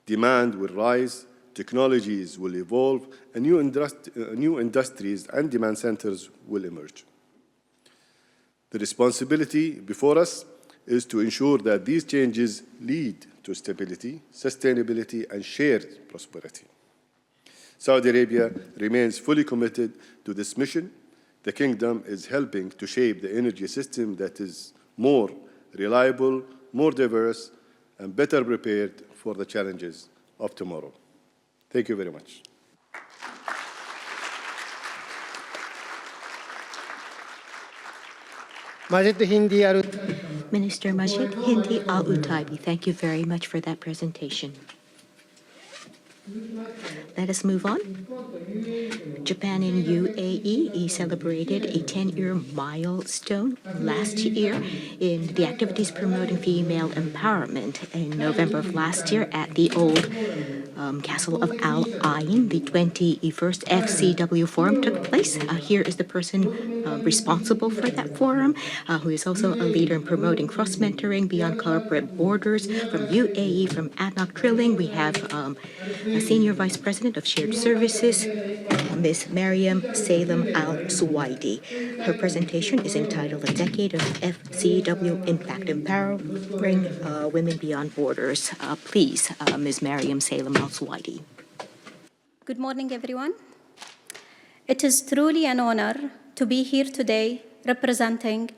Demand will rise, technologies will evolve, and new industries and demand centers will emerge. The responsibility before us is to ensure that these changes lead to stability, sustainability, and shared prosperity. Saudi Arabia remains fully committed to this mission. The Kingdom is helping to shape the energy system that is more reliable, more diverse, and better prepared for the challenges of tomorrow. Thank you very much. Minister Majid Hindi Al-Utaibi, thank you very much for that presentation. Let us move on. Japan and UAE celebrated a 10-year milestone last year in the activities promoting female empowerment. In November of last year at the old Castle of Al Ain, the 21st FCW Forum took place. Here is the person responsible for that forum, who is also a leader in promoting cross-mentoring beyond corporate borders. From UAE, from ADNOC Drilling, we have a Senior Vice President of Shared Services, Ms. Mariam Salem Al-Suwaidi. Her presentation is entitled A Decade of FCW Impact, Empowering Women Beyond Borders. Please, Ms. Mariam Salem Al-Suwaidi. Good morning, everyone. It is truly an honor to be here today representing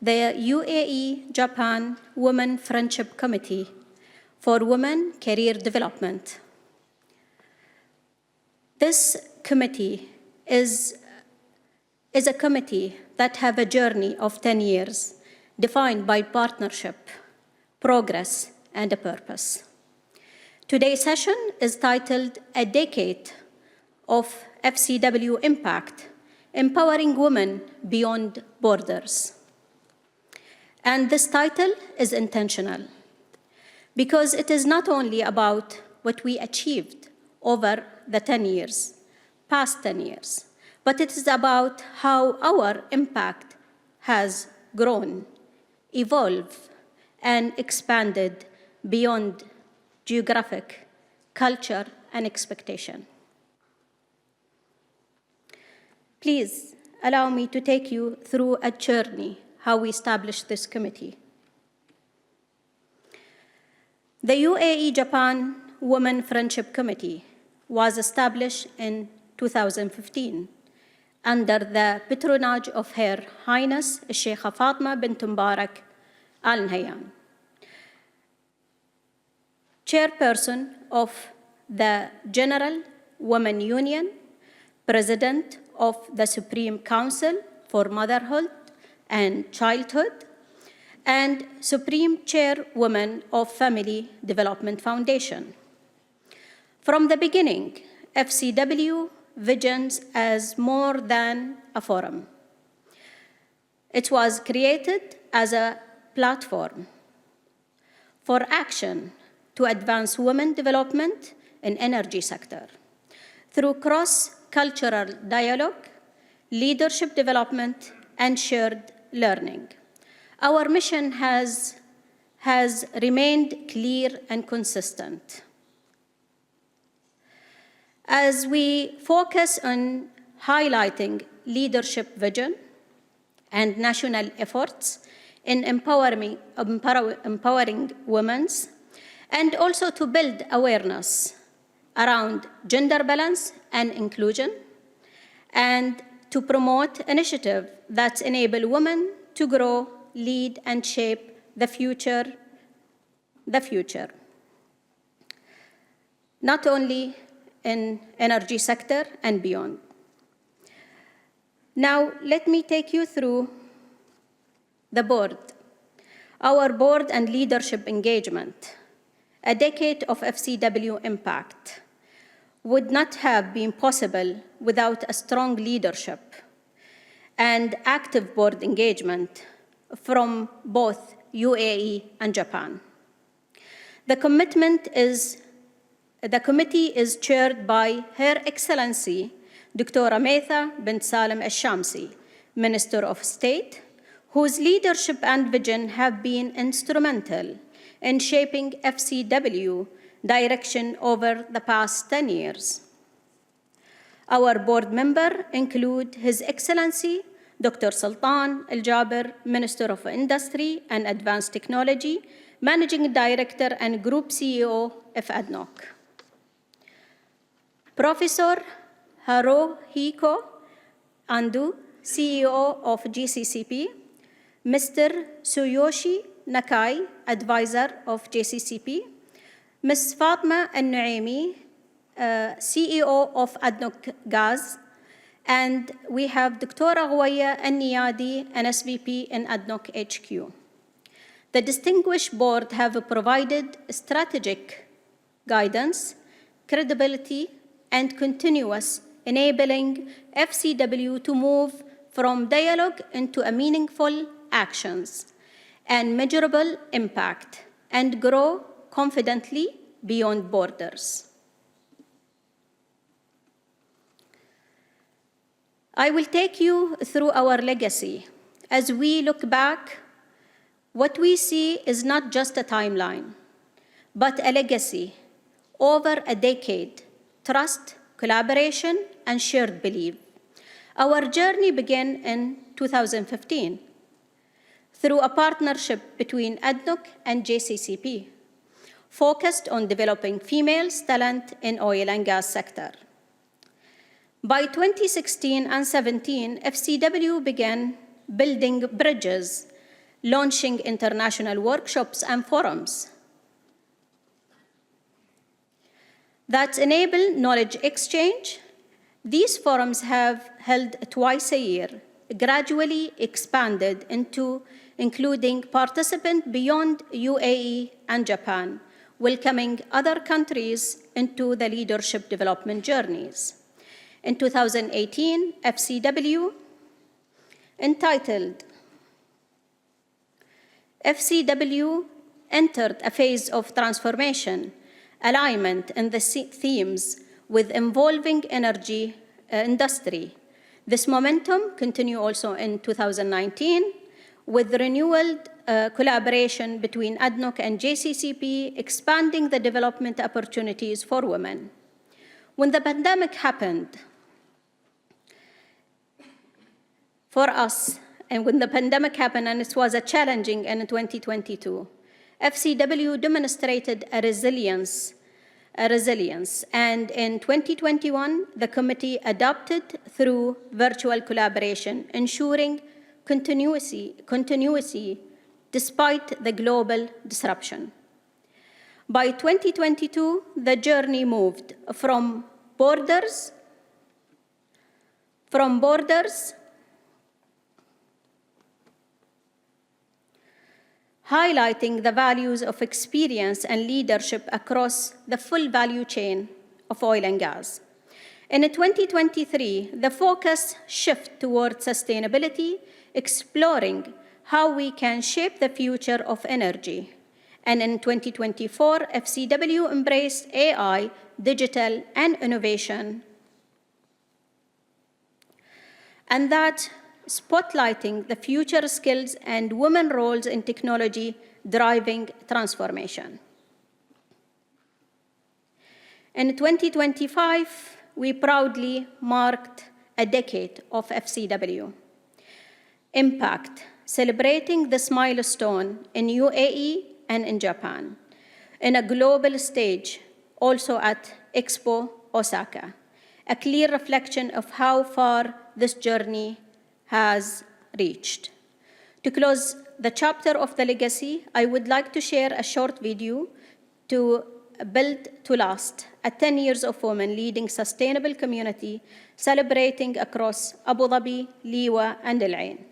the UAE-Japan Women Friendship Committee for Women Career Development. This committee is a committee that have a journey of 10 years defined by partnership, progress, and a purpose. Today's session is titled A Decade of FCW Impact, Empowering Women Beyond Borders. And this title is intentional because it is not only about what we achieved over the 10 years, past 10 years, but it is about how our impact has grown, evolved, and expanded beyond geographic, culture, and expectation. Please allow me to take you through a journey how we established this committee. The UAE-Japan Women Friendship Committee was established in 2015 under the patronage of Her Highness Sheikha Fatma bint Mubarak Al Nahyan, chairperson of the General Women Union, President of the Supreme Council for Motherhood and Childhood, and Supreme Chairwoman of Family Development Foundation. From the beginning, FCW visions as more than a forum. It was created as a platform for action to advance women development in energy sector through cross-cultural dialogue, leadership development, and shared learning. Our mission has remained clear and consistent. As we focus on highlighting leadership vision and national efforts in empowering women, and also to build awareness around gender balance and inclusion, and to promote initiatives that enable women to grow, lead, and shape the future, not only in energy sector and beyond. Now, let me take you through the board. Our board and leadership engagement, a decade of FCW impact, would not have been possible without a strong leadership and active board engagement from both UAE and Japan. The committee is chaired by Her Excellency Dr. Metha bint Salim al-Shamsi, Minister of State, whose leadership and vision have been instrumental in shaping FCW direction over the past 10 years. Our board members include His Excellency Dr. Sultan Al-Jaber, Minister of Industry and Advanced Technology, Managing Director and Group CEO of ADNOC. Professor Haruhiko Ando, CEO of JCCP, Mr. Tsuyoshi Nakai, Advisor of JCCP, Ms. Fatma Al-Nuaimi, CEO of ADNOC Gas, and we have Dr. Ghawaya Al-Niyadi, an SVP in ADNOC HQ. The distinguished board have provided strategic guidance, credibility, and continuous enabling FCW to move from dialogue into a meaningful actions and measurable impact and grow confidently beyond borders. I will take you through our legacy. As we look back, what we see is not just a timeline, but a legacy over a decade, trust, collaboration, and shared belief. Our journey began in 2015 through a partnership between ADNOC and JCCP, focused on developing female talent in oil and gas sector. By 2016 and 17, FCW began building bridges, launching international workshops and forums that enable knowledge exchange. These forums have held twice a year, gradually expanded into including participants beyond UAE and Japan, welcoming other countries into the leadership development journeys. In 2018, FCW, entitled FCW entered a phase of transformation, alignment in the themes with evolving energy industry. This momentum continued also in 2019 with renewed collaboration between ADNOC and JCCP, expanding the development opportunities for women. When the pandemic happened, for us, and when the pandemic happened, and it was a challenging in 2022, FCW demonstrated a resilience, and in 2021, the committee adopted through virtual collaboration, ensuring continuity despite the global disruption. By 2022, the journey moved from borders, highlighting the values of experience and leadership across the full value chain of oil and gas. In 2023, the focus shifts towards sustainability, exploring how we can shape the future of energy. And in 2024, FCW embraced AI, digital, and innovation, and that spotlighting the future skills and women roles in technology driving transformation. In 2025, we proudly marked a decade of FCW impact, celebrating this milestone in UAE and in Japan, in a global stage, also at Expo Osaka, a clear reflection of how far this journey has reached. To close the chapter of the legacy, I would like to share a short video to Build to Last, a 10 years of women leading sustainable community, celebrating across Abu Dhabi, Liwa, and Al Ain.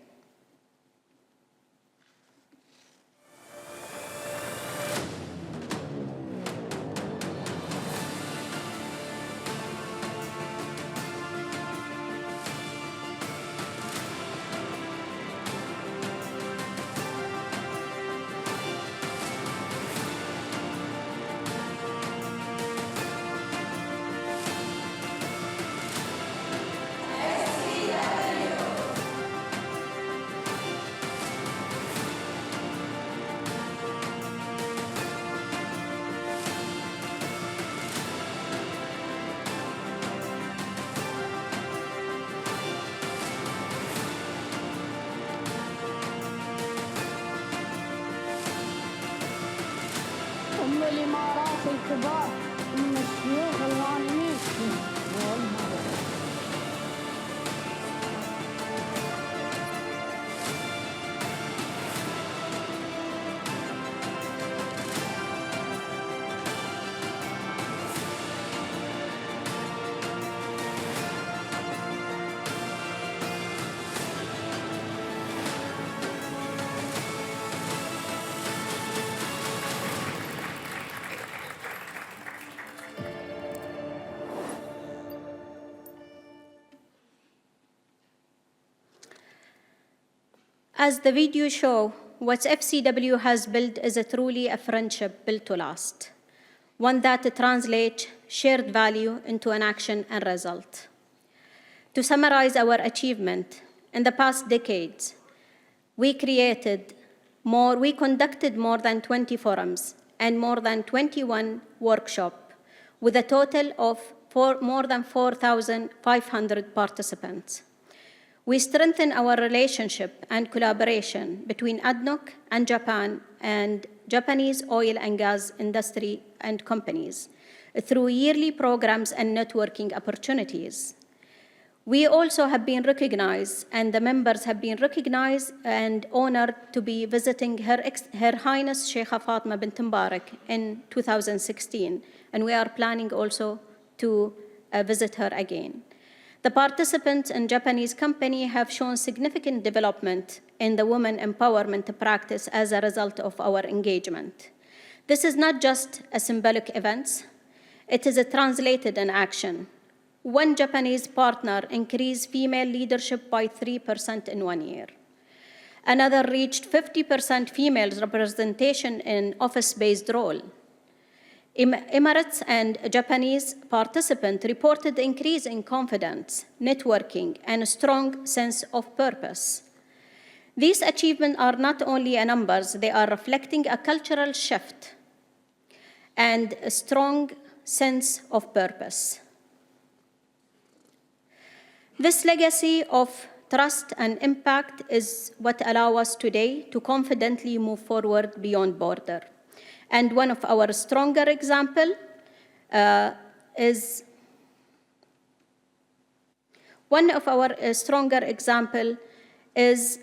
هم الإمارات الكبار من الشيوخ الغانمين. As the video shows, what FCW has built is truly a friendship built to last, one that translates shared value into an action and result. To summarize our achievement, in the past decades, we conducted more than 20 forums and more than 21 workshops with a total of more than 4,500 participants. We strengthen our relationship and collaboration between ADNOC and Japan and Japanese oil and gas industry and companies through yearly programs and networking opportunities. We also have been recognized, and the members have been recognized and honored to be visiting Her Highness Sheikha Fatima bint Mbarak in 2016, and we are planning also to visit her again. The participants in Japanese company have shown significant development in the women empowerment practice as a result of our engagement. This is not just a symbolic event, it is translated in action. One Japanese partner increased female leadership by 3% in 1 year. Another reached 50% female representation in office-based role. Emirates and Japanese participants reported increase in confidence, networking, and a strong sense of purpose. These achievements are not only numbers, they are reflecting a cultural shift and a strong sense of purpose. This legacy of trust and impact is what allows us today to confidently move forward beyond border. And one of our stronger examples is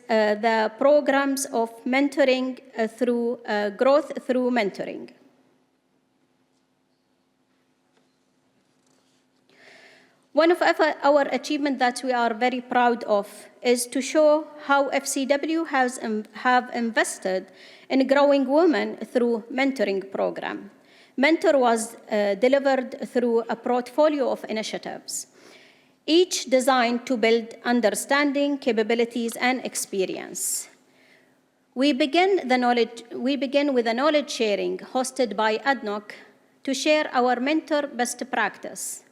the programs of mentoring through growth through mentoring. One of our achievements that we are very proud of is to show how FCW have invested in growing women through mentoring program. Mentor was delivered through a portfolio of initiatives, each designed to build understanding, capabilities, and experience. We begin with a knowledge sharing hosted by ADNOC to share our mentor best practice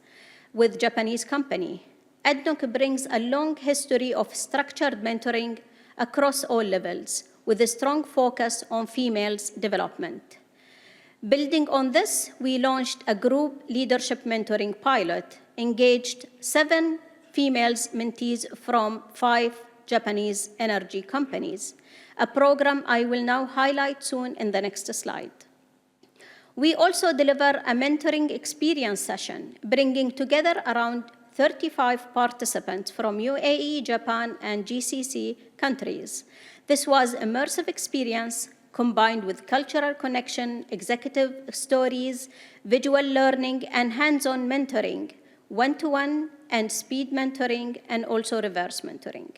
with Japanese company. ADNOC brings a long history of structured mentoring across all levels with a strong focus on females' development. Building on this, we launched a group leadership mentoring pilot, engaged 7 females mentees from 5 Japanese energy companies, a program I will now highlight soon in the next slide. We also deliver a mentoring experience session, bringing together around 35 participants from UAE, Japan, and GCC countries. This was immersive experience combined with cultural connection, executive stories, visual learning, and hands-on mentoring, one-to-one and speed mentoring, and also reverse mentoring.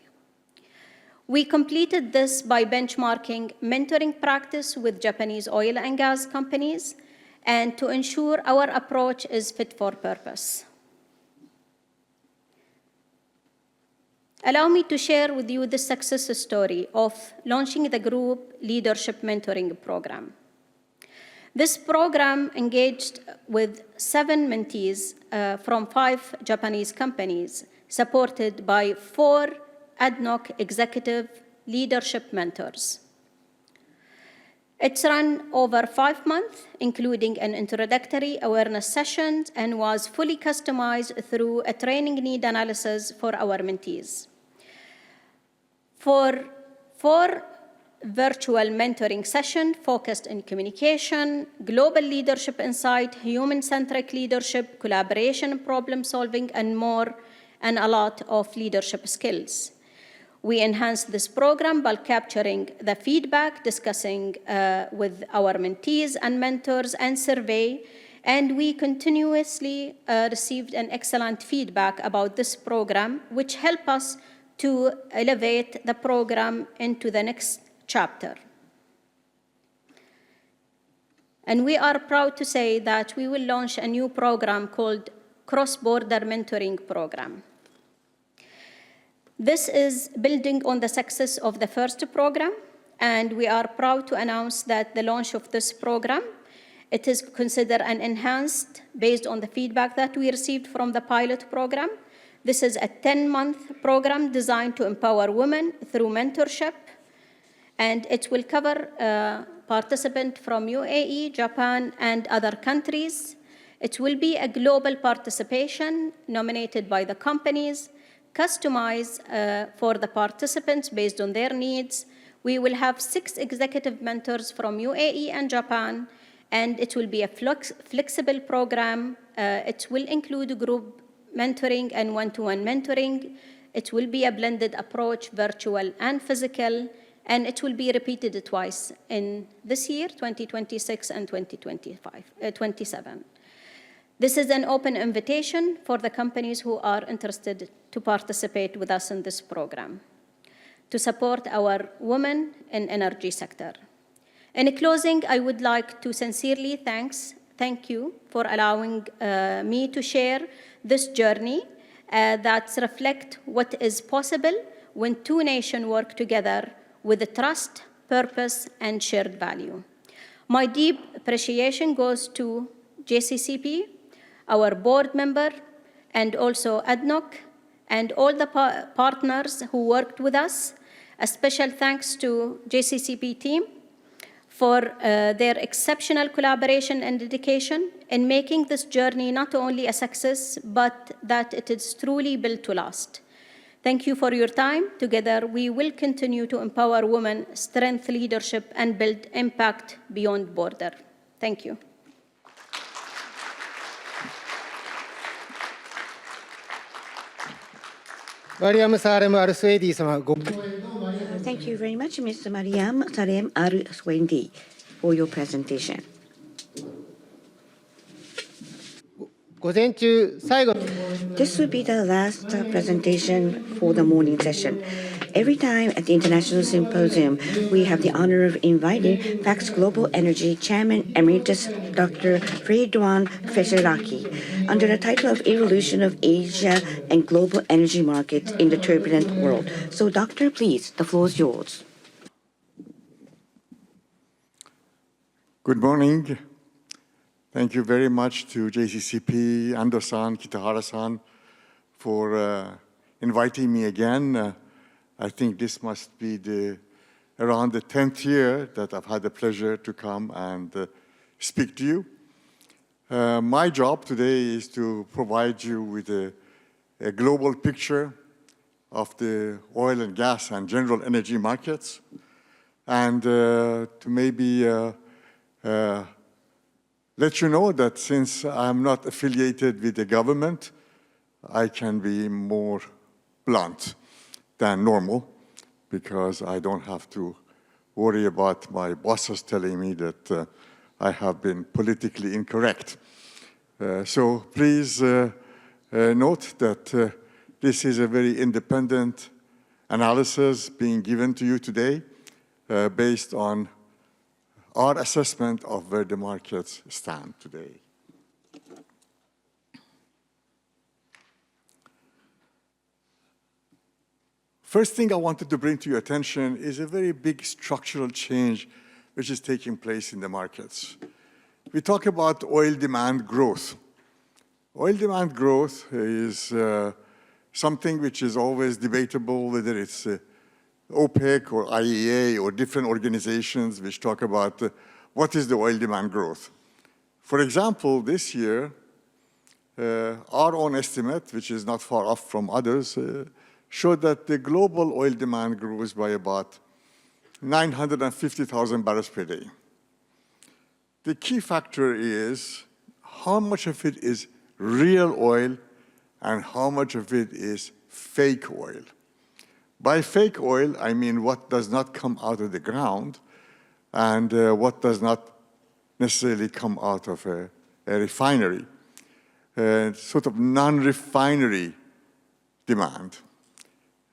We completed this by benchmarking mentoring practice with Japanese oil and gas companies and to ensure our approach is fit for purpose. Allow me to share with you the success story of launching the group leadership mentoring program. This program engaged with 7 mentees from 5 Japanese companies, supported by 4 ADNOC executive leadership mentors. It's run over 5 months, including an introductory awareness session, and was fully customized through a training need analysis for our mentees. For 4 virtual mentoring sessions focused on communication, global leadership insight, human-centric leadership, collaboration, problem solving, and more, and a lot of leadership skills. We enhanced this program by capturing the feedback, discussing with our mentees and mentors, and survey, and we continuously received an excellent feedback about this program, which helped us to elevate the program into the next chapter. And we are proud to say that we will launch a new program called Cross-Border Mentoring Program. This is building on the success of the first program, and we are proud to announce that the launch of this program, it is considered an enhanced based on the feedback that we received from the pilot program. This is a 10-month program designed to empower women through mentorship, and it will cover participants from UAE, Japan, and other countries. It will be a global participation nominated by the companies, customized for the participants based on their needs. We will have 6 executive mentors from UAE and Japan, and it will be a flexible program. It will include group mentoring and one-to-one mentoring. It will be a blended approach, virtual and physical, and it will be repeated twice in this year, 2026 and 2027. This is an open invitation for the companies who are interested to participate with us in this program to support our women in energy sector. In closing, I would like to sincerely thank you for allowing me to share this journey that reflects what is possible when 2 nations work together with trust, purpose, and shared value. My deep appreciation goes to JCCP, our board member, and also ADNOC, and all the partners who worked with us. A special thanks to JCCP team for their exceptional collaboration and dedication in making this journey not only a success, but that it is truly built to last. Thank you for your time. Together, we will continue to empower women, strengthen leadership, and build impact beyond border. Thank you. Thank Thank you very much, Mr. Mariam Sarem Al-Swendi, for your presentation. 午前中最後 This will be the last presentation for the morning session. Every time at the International Symposium, we have the honor of inviting PAX Global Energy Chairman Emeritus Dr. Fredwan Feseraki under the title of Evolution of Asia and Global Energy Markets in the Turbulent World. So, Doctor, please, the floor is yours. Good morning. Thank you very much to JCCP, Ando-san, Kitahara-san, for inviting me again. I think this must be around the 10th year that I've had the pleasure to come and speak to you. My job today is to provide you with a global picture of the oil and gas and general energy markets, and to maybe let you know that since I'm not affiliated with the government, I can be more blunt than normal, because I don't have to worry about my bosses telling me that I have been politically incorrect. So please note that this is a very independent analysis being given to you today based on our assessment of where the markets stand today. First thing I wanted to bring to your attention is a very big structural change which is taking place in the markets. We talk about oil demand growth. Oil demand growth is something which is always debatable, whether it's OPEC or IEA or different organizations which talk about what is the oil demand growth. For example, this year, our own estimate, which is not far off from others, showed that the global oil demand grows by about 950,000 barrels per day. The key factor is how much of it is real oil and how much of it is fake oil. By fake oil, I mean what does not come out of the ground and what does not necessarily come out of a refinery, sort of non-refinery demand.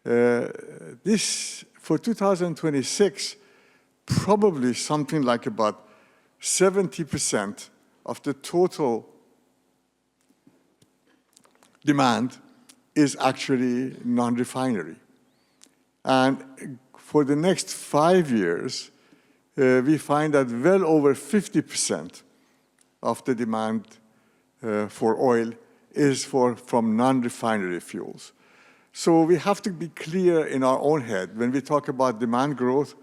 This, for 2026, probably something like about 70% of the total demand is actually non-refinery. And for the next 5 years, we find that well over 50% of the demand for oil is from non-refinery fuels. So we have to be clear in our own head. When we talk about demand growth,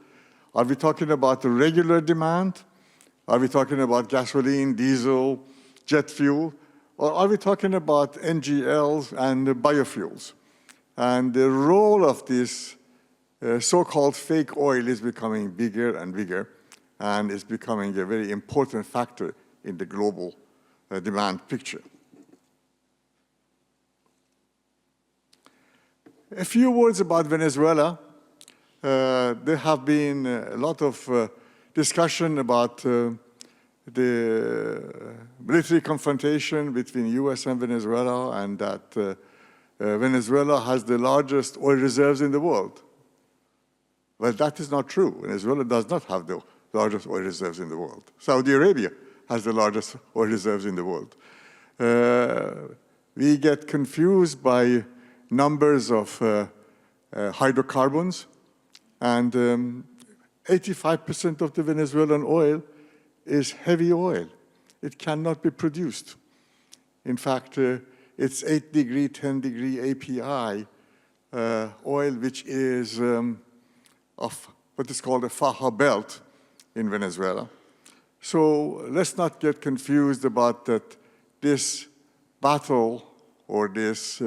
are we talking about the regular demand? Are we talking about gasoline, diesel, jet fuel? Or are we talking about NGLs and biofuels? And the role of this so-called fake oil is becoming bigger and bigger, and is becoming a very important factor in the global demand picture. A few words about Venezuela. There have been a lot of discussion about the military confrontation between US and Venezuela, and that Venezuela has the largest oil reserves in the world. Well, that is not true. Venezuela does not have the largest oil reserves in the world. Saudi Arabia has the largest oil reserves in the world. We get confused by numbers of hydrocarbons, and 85% of the Venezuelan oil is heavy oil. It cannot be produced. In fact, it's 8-degree, 10-degree API oil, which is of what is called a Faja belt in Venezuela. So let's not get confused about that this battle or this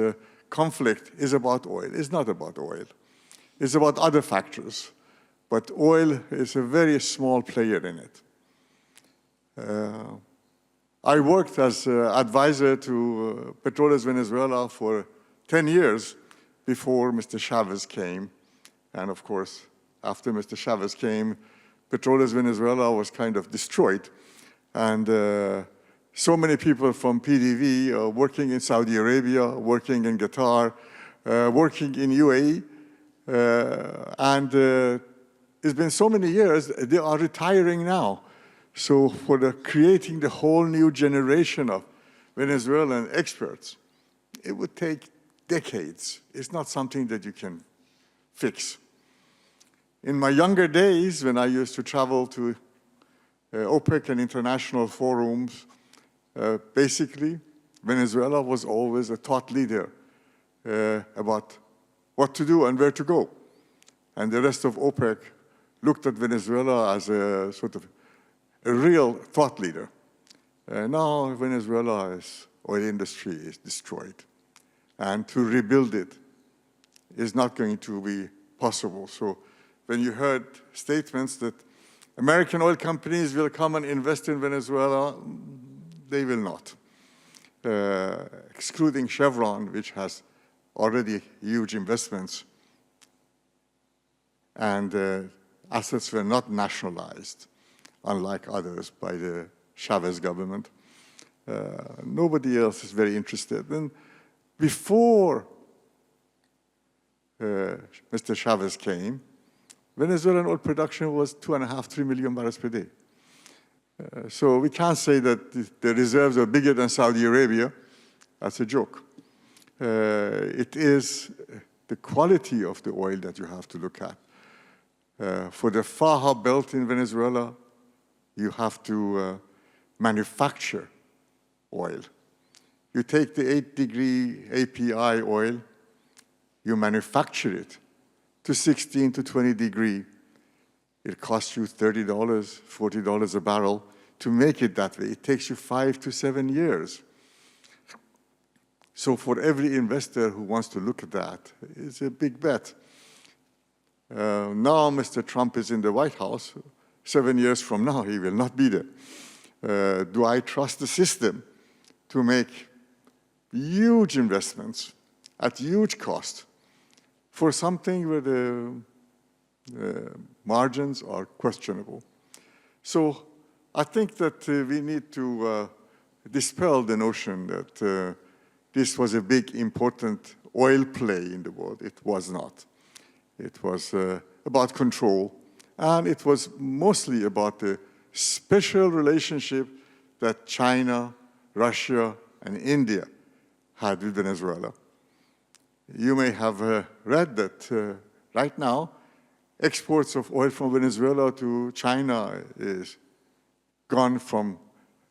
conflict is about oil. It's not about oil. It's about other factors. But oil is a very small player in it. I worked as advisor to Petroles Venezuela for 10 years before Mr. Chavez came. And of course, after Mr. Chavez came, Petroles Venezuela was kind of destroyed. And so many people from PDV working in Saudi Arabia, working in Qatar, working in UAE, and it's been so many years, they are retiring now. So for creating the whole new generation of Venezuelan experts, it would take decades. It's not something that you can fix. In my younger days, when I used to travel to OPEC and international forums, basically, Venezuela was always a thought leader about what to do and where to go. And the rest of OPEC looked at Venezuela as a sort of a real thought leader. Now Venezuela's oil industry is destroyed. And to rebuild it is not going to be possible. So when you heard statements that American oil companies will come and invest in Venezuela, they will not. Excluding Chevron, which has already huge investments, and assets were not nationalized, unlike others by the Chavez government. Nobody else is very interested. And before Mr. Chavez came, Venezuelan oil production was 2.5, 3 million barrels per day. So we can't say that the reserves are bigger than Saudi Arabia. That's a joke. It is the quality of the oil that you have to look at. For the Faja belt in Venezuela, you have to manufacture oil. You take the 8-degree API oil, you manufacture it to 16 to 20 degree. It costs you $30, $40 a barrel to make it that way. It takes you 5 to 7 years. So for every investor who wants to look at that, it's a big bet. Now Mr. Trump is in the White House. 7 years from now, he will not be there. Do I trust the system to make huge investments at huge cost for something where the margins are questionable? So I think that we need to dispel the notion that this was a big, important oil play in the world. It was not. It was about control, and it was mostly about the special relationship that China, Russia, and India had with Venezuela. You may have read that right now, exports of oil from Venezuela to China is gone from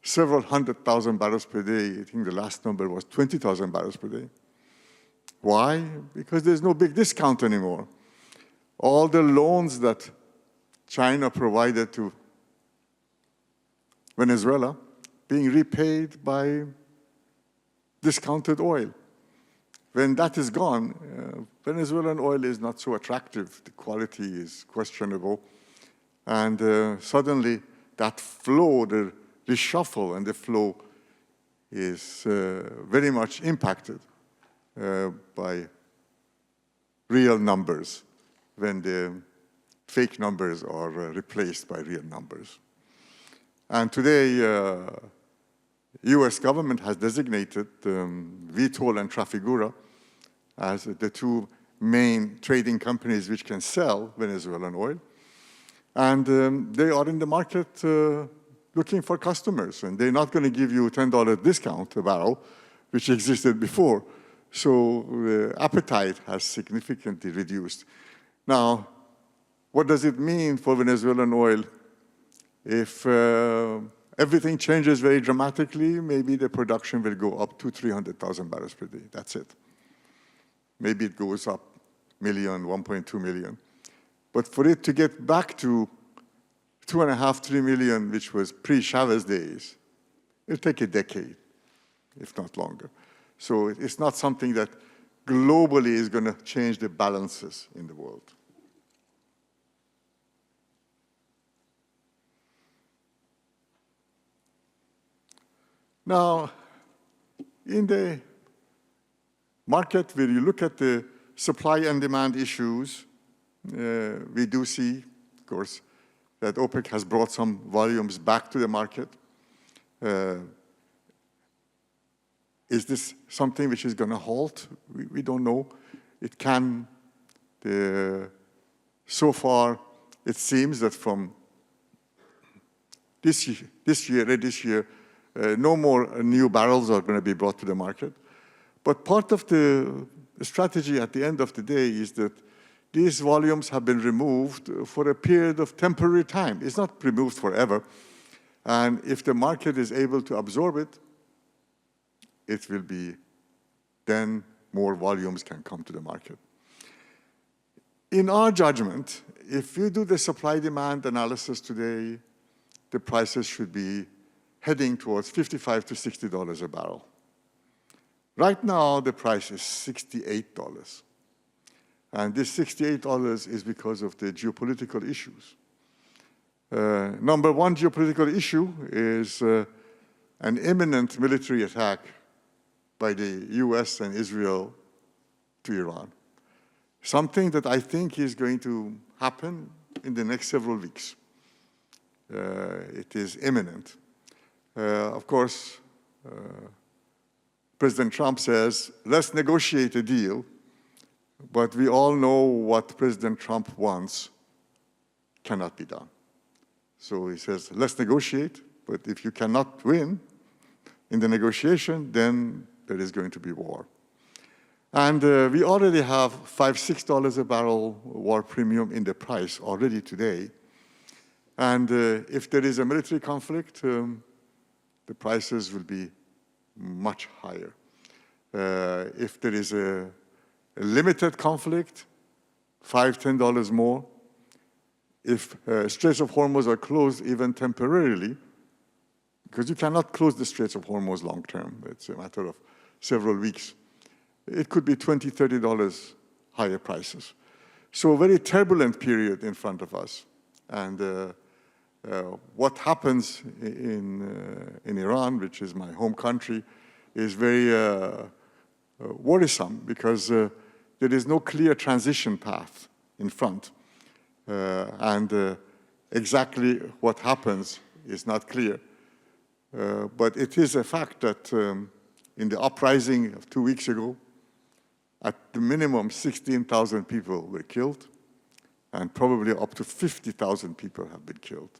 several 100,000 barrels per day. I think the last number was 20,000 barrels per day. Why? Because there's no big discount anymore. All the loans that China provided to Venezuela being repaid by discounted oil. When that is gone, Venezuelan oil is not so attractive. The quality is questionable. And suddenly, that flow, the reshuffle and the flow is very much impacted by real numbers when the fake numbers are replaced by real numbers. And today, US government has designated Vitol and Trafigura as the two main trading companies which can sell Venezuelan oil. And they are in the market looking for customers, and they're not going to give you a $10 discount a barrel, which existed before. So the appetite has significantly reduced. Now, what does it mean for Venezuelan oil? If everything changes very dramatically, maybe the production will go up to 300,000 barrels per day. That's it. Maybe it goes up million, 1.2 million. But for it to get back to 2.5, 3 million, which was pre-Chavez days, it'll take a decade, if not longer. So it's not something that globally is going to change the balances in the world. Now, in the market where you look at the supply and demand issues, we do see, of course, that OPEC has brought some volumes back to the market. Is this something which is going to halt? We don't know. It can. So far, it seems that from this year, no more new barrels are going to be brought to the market. But part of the strategy at the end of the day is that these volumes have been removed for a period of temporary time. It's not removed forever. And if the market is able to absorb it, it will be, then more volumes can come to the market. In our judgment, if you do the supply-demand analysis today, the prices should be heading towards $55 to $60 a barrel. Right now, the price is $68. And this $68 is because of the geopolitical issues. Number one geopolitical issue is an imminent military attack by the US and Israel to Iran. Something that I think is going to happen in the next several weeks. It is imminent. Of course, President Trump says, let's negotiate a deal, but we all know what President Trump wants cannot be done. So he says, let's negotiate, but if you cannot win in the negotiation, then there is going to be war. And we already have $5, $6 a barrel war premium in the price already today. And if there is a military conflict, the prices will be much higher. If there is a limited conflict, $5, $10 more. If Straits of Hormuz are closed even temporarily, because you cannot close the Straits of Hormuz long term, it's a matter of several weeks, it could be $20, $30 higher prices. So a very turbulent period in front of us. And what happens in Iran, which is my home country, is very worrisome because there is no clear transition path in front. And exactly what happens is not clear. But it is a fact that in the uprising of 2 weeks ago, at the minimum 16,000 people were killed, and probably up to 50,000 people have been killed.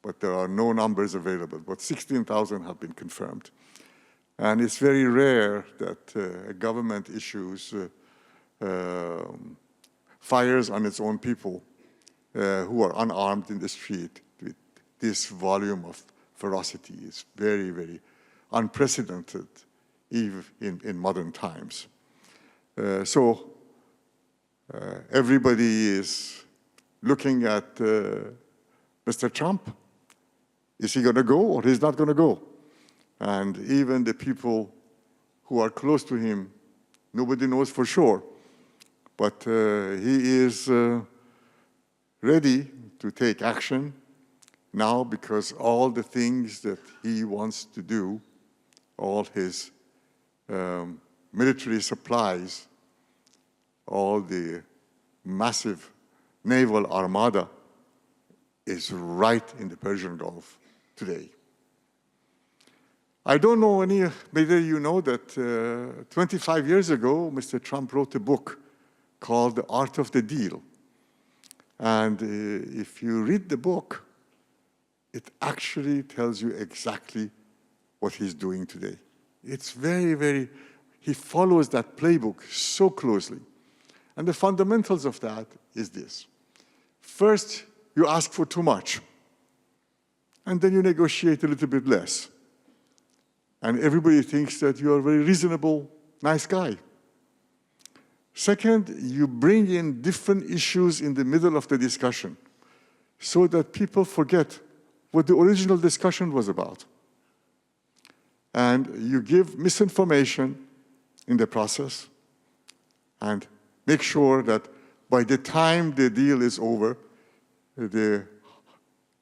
But there are no numbers available, but 16,000 have been confirmed. And it's very rare that a government issues fires on its own people who are unarmed in the street with this volume of ferocity. Is very, very unprecedented even in modern times. So everybody is looking at Mr. Trump. Is he going to go or he's not going to go? And even the people who are close to him, nobody knows for sure. But he is ready to take action now because all the things that he wants to do, all his military supplies, all the massive naval armada is right in the Persian Gulf today. I don't know whether you know that 25 years ago, Mr. Trump wrote a book called The Art of the Deal. And if you read the book, it actually tells you exactly what he's doing today. It's very, very, he follows that playbook so closely. And the fundamentals of that is this. First, you ask for too much, and then you negotiate a little bit less. And everybody thinks that you are a very reasonable, nice guy. Second, you bring in different issues in the middle of the discussion so that people forget what the original discussion was about. And you give misinformation in the process and make sure that by the time the deal is over, the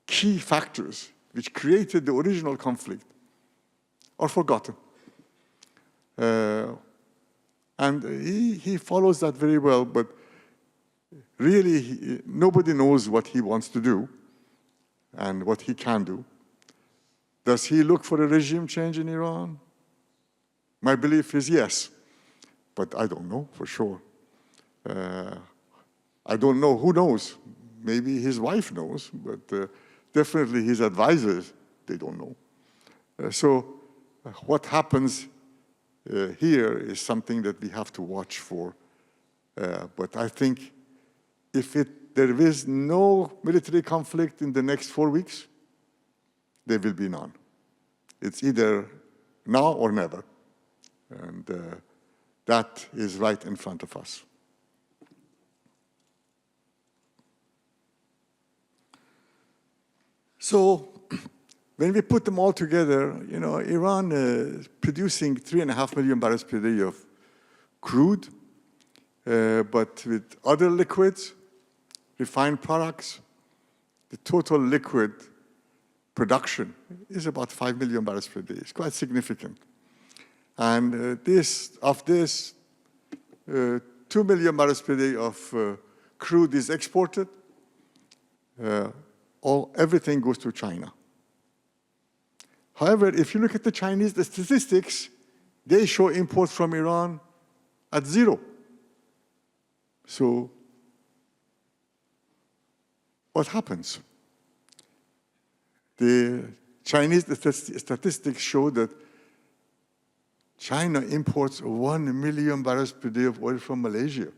key factors which created the original conflict are forgotten. And he follows that very well, but really nobody knows what he wants to do and what he can do. Does he look for a regime change in Iran? My belief is yes, but I don't know for sure. I don't know, who knows? Maybe his wife knows, but definitely his advisors, they don't know. So what happens here is something that we have to watch for. But I think if there is no military conflict in the next 4 weeks, there will be none. It's either now or never. And that is right in front of us. So when we put them all together, you know, Iran is producing 3.5 million barrels per day of crude, but with other liquids, refined products, the total liquid production is about 5 million barrels per day. It's quite significant. And of this, 2 million barrels per day of crude is exported. Everything goes to China. However, if you look at the Chinese statistics, they show imports from Iran at 0. So what happens? The Chinese statistics show that China imports 1 million barrels per day of oil from Malaysia.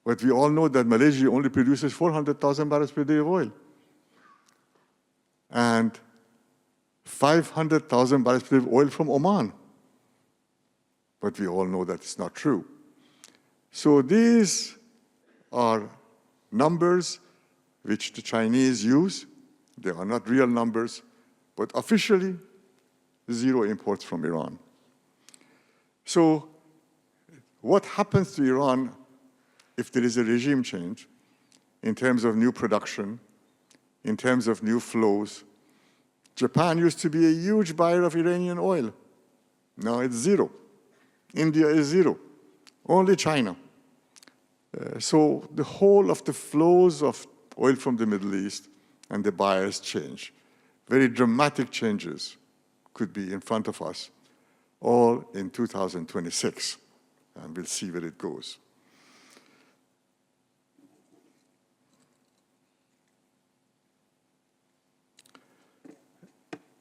But we all know that Malaysia only produces 400,000 barrels per day of oil. And 500,000 barrels per day of oil from Oman. But we all know that it's not true. So these are numbers which the Chinese use. They are not real numbers, but officially, 0 imports from Iran. So what happens to Iran if there is a regime change in terms of new production, in terms of new flows? Japan used to be a huge buyer of Iranian oil. Now it's 0. India is 0. Only China. So the whole of the flows of oil from the Middle East and the buyers change. Very dramatic changes could be in front of us, all in 2026. And we'll see where it goes.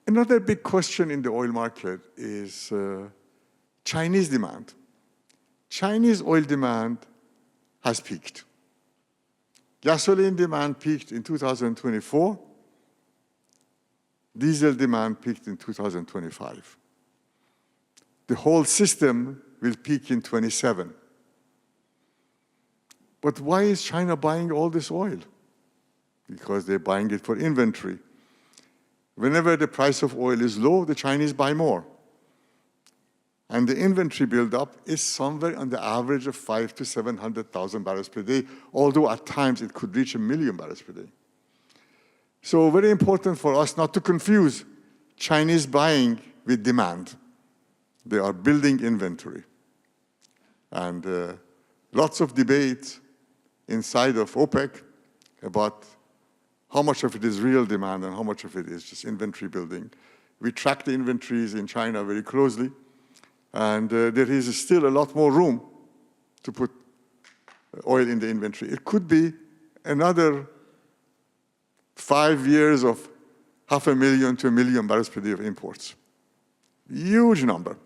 Another big question in the oil market is Chinese demand. Chinese oil demand has peaked. Gasoline demand peaked in 2024. Diesel demand peaked in 2025. The whole system will peak in 27. But why is China buying all this oil? Because they're buying it for inventory. Whenever the price of oil is low, the Chinese buy more. And the inventory buildup is somewhere on the average of 500,000 to 700,000 barrels per day, although at times it could reach 1 million barrels per day. So very important for us not to confuse Chinese buying with demand. They are building inventory. And lots of debate inside of OPEC about how much of it is real demand and how much of it is just inventory building. We track the inventories in China very closely, and there is still a lot more room to put oil in the inventory. It could be another 5 years of 500,000 to 1 million barrels per day of imports. Huge number.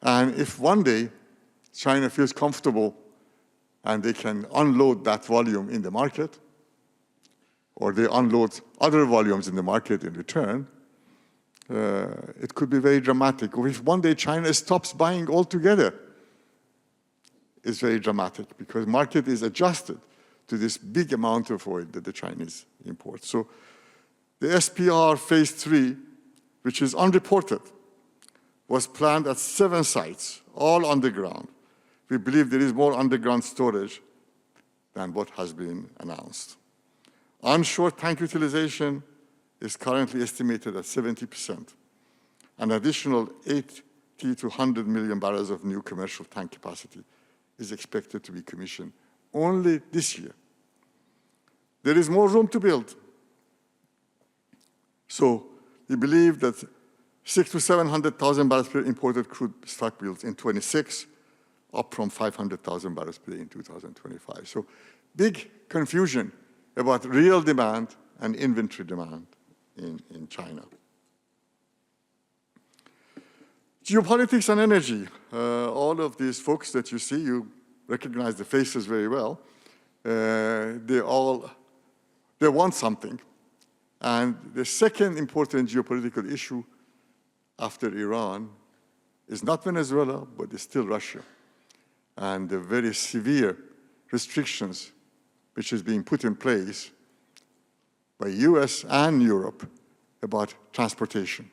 And if one day China feels comfortable and they can unload that volume in the market, or they unload other volumes in the market in return, it could be very dramatic. Or if one day China stops buying altogether, it's very dramatic because market is adjusted to this big amount of oil that the Chinese import. So the SPR phase 3, which is unreported, was planned at 7 sites, all underground. We believe there is more underground storage than what has been announced. Onshore tank utilization is currently estimated at 70%. An additional 80 to 100 million barrels of new commercial tank capacity is expected to be commissioned only this year. There is more room to build. So we believe that 600,000 to 700,000 barrels per day imported crude stockpiles in 26, up from 500,000 barrels per day in 2025. So big confusion about real demand and inventory demand in China. Geopolitics and energy. All of these folks that you see, you recognize the faces very well. They want something. And the second important geopolitical issue after Iran is not Venezuela, but it's still Russia. And the very severe restrictions which is being put in place by US and Europe about transportation.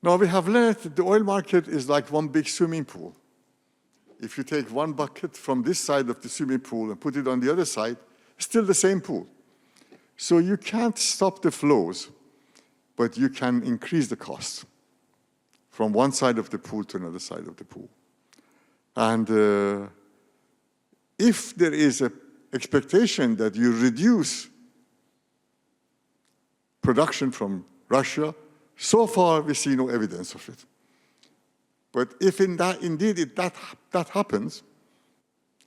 Now we have learned that the oil market is like one big swimming pool. If you take one bucket from this side of the swimming pool and put it on the other side, it's still the same pool. So you can't stop the flows, but you can increase the costs from one side of the pool to another side of the pool. And if there is an expectation that you reduce production from Russia, so far we see no evidence of it. But if indeed that happens,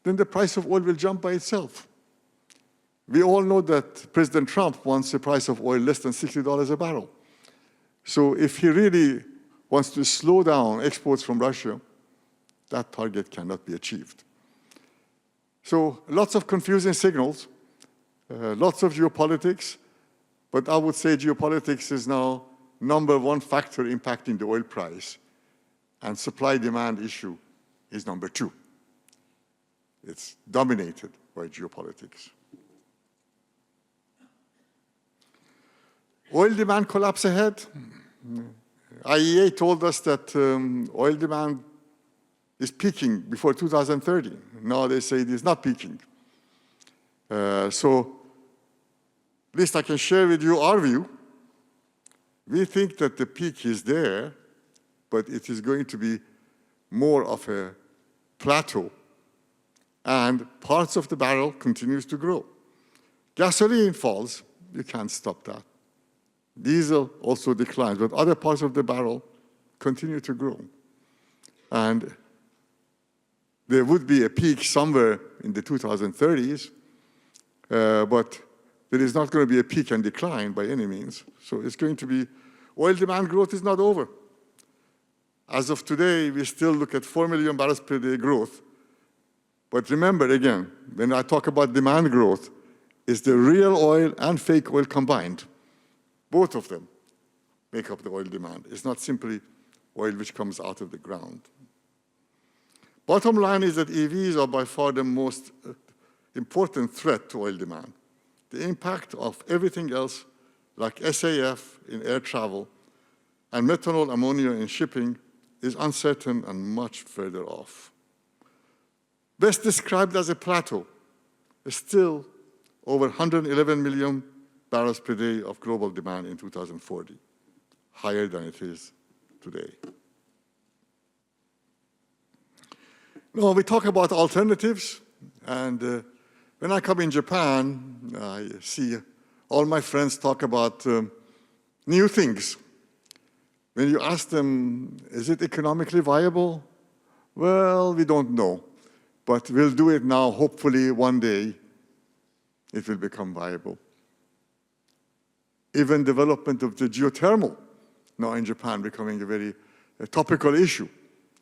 then the price of oil will jump by itself. We all know that President Trump wants the price of oil less than $60 a barrel. So if he really wants to slow down exports from Russia, that target cannot be achieved. So lots of confusing signals, lots of geopolitics, but I would say geopolitics is now #1 factor impacting the oil price, and supply-demand issue is #2. It's dominated by geopolitics. Oil demand collapse ahead. IEA told us that oil demand is peaking before 2030. Now they say it is not peaking. So at least I can share with you our view. We think that the peak is there, but it is going to be more of a plateau, and parts of the barrel continues to grow. Gasoline falls, you can't stop that. Diesel also declines, but other parts of the barrel continue to grow. And there would be a peak somewhere in the 2030s, but there is not going to be a peak and decline by any means. So it's going to be, oil demand growth is not over. As of today, we still look at 4 million barrels per day growth. But remember, again, when I talk about demand growth, it's the real oil and fake oil combined. Both of them make up the oil demand. It's not simply oil which comes out of the ground. Bottom line is that EVs are by far the most important threat to oil demand. The impact of everything else, like SAF in air travel and methanol ammonia in shipping, is uncertain and much further off. Best described as a plateau, is still over 111 million barrels per day of global demand in 2040, higher than it is today. Now, we talk about alternatives, and when I come in Japan, I see all my friends talk about new things. When you ask them, is it economically viable? Well, we don't know, but we'll do it now. Hopefully, one day, it will become viable. Even development of the geothermal, now in Japan, becoming a very topical issue.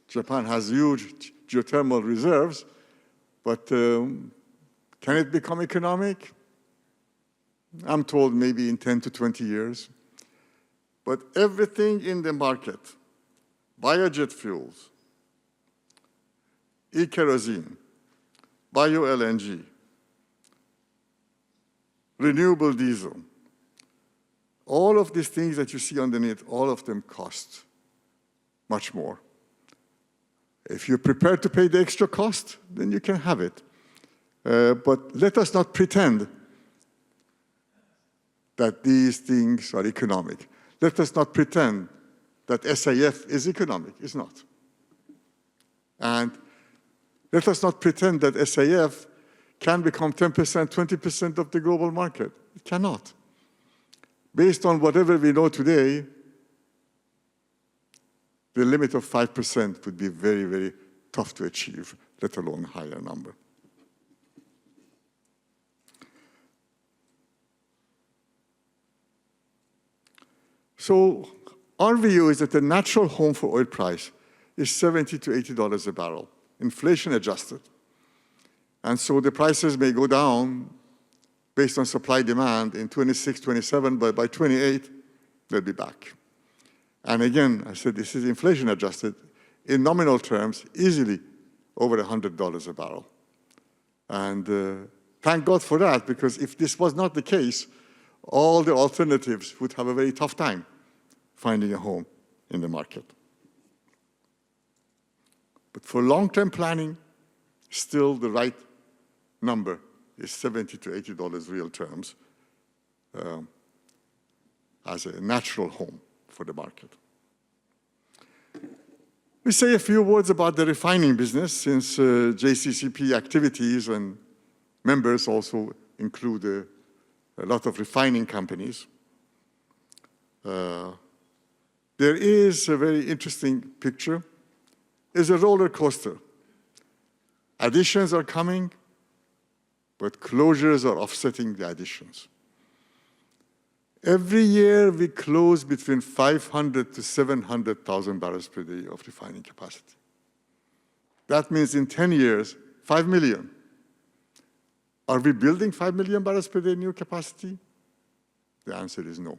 Japan has huge geothermal reserves, but can it become economic? I'm told maybe in 10 to 20 years. But everything in the market, biojet fuels, e-kerosene, bio-LNG, renewable diesel, all of these things that you see underneath, all of them cost much more. If you're prepared to pay the extra cost, then you can have it. But let us not pretend that these things are economic. Let us not pretend that SAF is economic. It's not. And let us not pretend that SAF can become 10%, 20% of the global market. It cannot. Based on whatever we know today, the limit of 5% would be very, very tough to achieve, let alone a higher number. So our view is that the natural home for oil price is $70 to $80 a barrel, inflation adjusted. And so the prices may go down based on supply demand in 26, 27, but by 28, they'll be back. And again, I said this is inflation adjusted. In nominal terms, easily over $100 a barrel. And thank God for that, because if this was not the case, all the alternatives would have a very tough time finding a home in the market. But for long-term planning, still the right number is $70 to $80 real terms as a natural home for the market. We say a few words about the refining business, since JCCP activities and members also include a lot of refining companies. There is a very interesting picture. It's a roller coaster. Additions are coming, but closures are offsetting the additions. Every year, we close between 500 to 700,000 barrels per day of refining capacity. That means in 10 years, 5 million. Are we building 5 million barrels per day new capacity? The answer is no.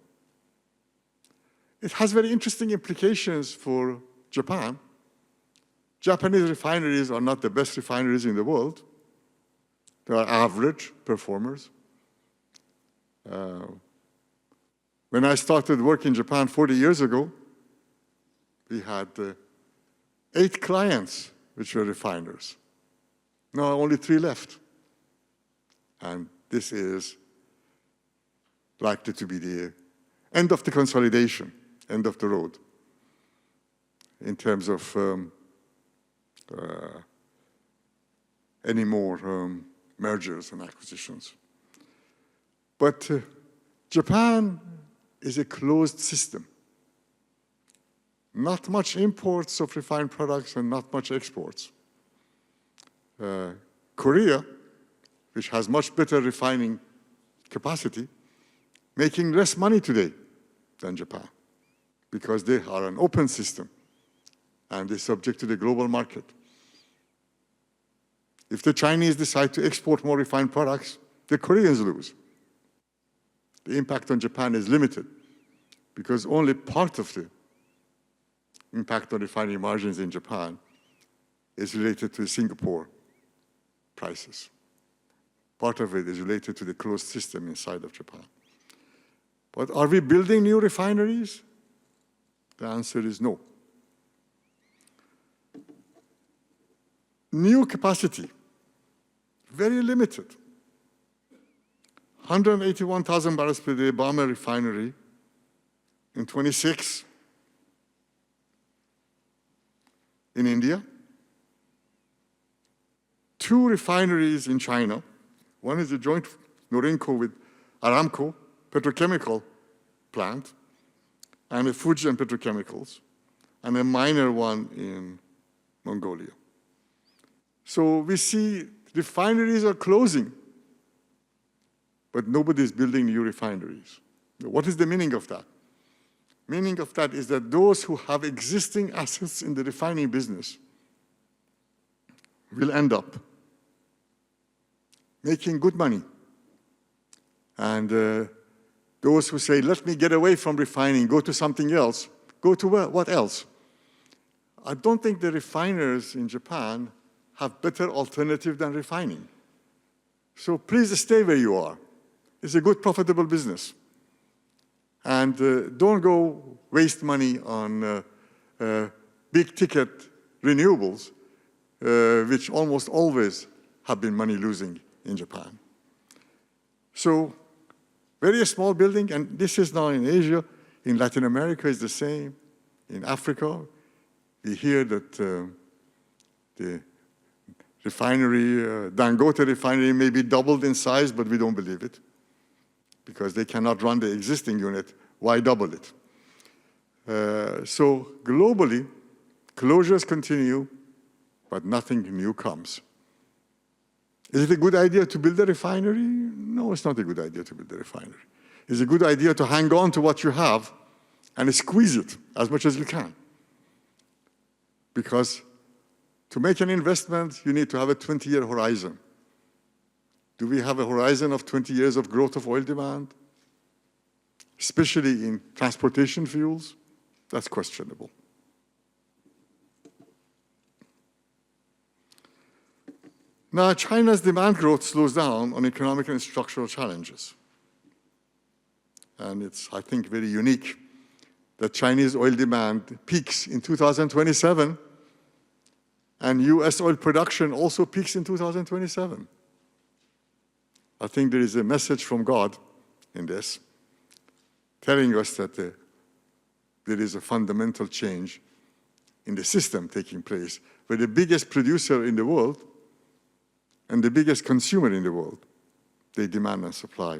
It has very interesting implications for Japan. Japanese refineries are not the best refineries in the world. They are average performers. When I started work in Japan 40 years ago, we had 8 clients which were refiners. Now only 3 left. And this is likely to be the end of the consolidation, end of the road, in terms of any more mergers and acquisitions. But Japan is a closed system. Not much imports of refined products and not much exports. Korea, which has much better refining capacity, making less money today than Japan, because they are an open system and they're subject to the global market. If the Chinese decide to export more refined products, the Koreans lose. The impact on Japan is limited, because only part of the impact on refining margins in Japan is related to Singapore prices. Part of it is related to the closed system inside of Japan. But are we building new refineries? The answer is no. New capacity, very limited. 181,000 barrels per day Bama refinery in 26 in India. 2 refineries in China. One is a joint Norinco with Aramco, petrochemical plant, and a Fujian Petrochemicals, and a minor one in Mongolia. So we see refineries are closing, but nobody is building new refineries. What is the meaning of that? Meaning of that is that those who have existing assets in the refining business will end up making good money. And those who say, let me get away from refining, go to something else, go to what else? I don't think the refiners in Japan have better alternative than refining. So please stay where you are. It's a good, profitable business. And don't go waste money on big-ticket renewables, which almost always have been money-losing in Japan. So very small building, and this is now in Asia. In Latin America, it's the same. In Africa, we hear that the refinery, Dangote refinery, may be doubled in size, but we don't believe it, because they cannot run the existing unit. Why double it? So globally, Closures continue, but nothing new comes. Is it a good idea to build a refinery? No, it's not a good idea to build a refinery. It's a good idea to hang on to what you have and squeeze it as much as you can. Because to make an investment, you need to have a 20-year horizon. Do we have a horizon of 20 years of growth of oil demand? Especially in transportation fuels? That's questionable. Now, China's demand growth slows down on economic and structural challenges. And it's, I think, very unique that Chinese oil demand peaks in 2027, and US oil production also peaks in 2027. I think there is a message from God in this, telling us that there is a fundamental change in the system taking place, where the biggest producer in the world and the biggest consumer in the world, they demand and supply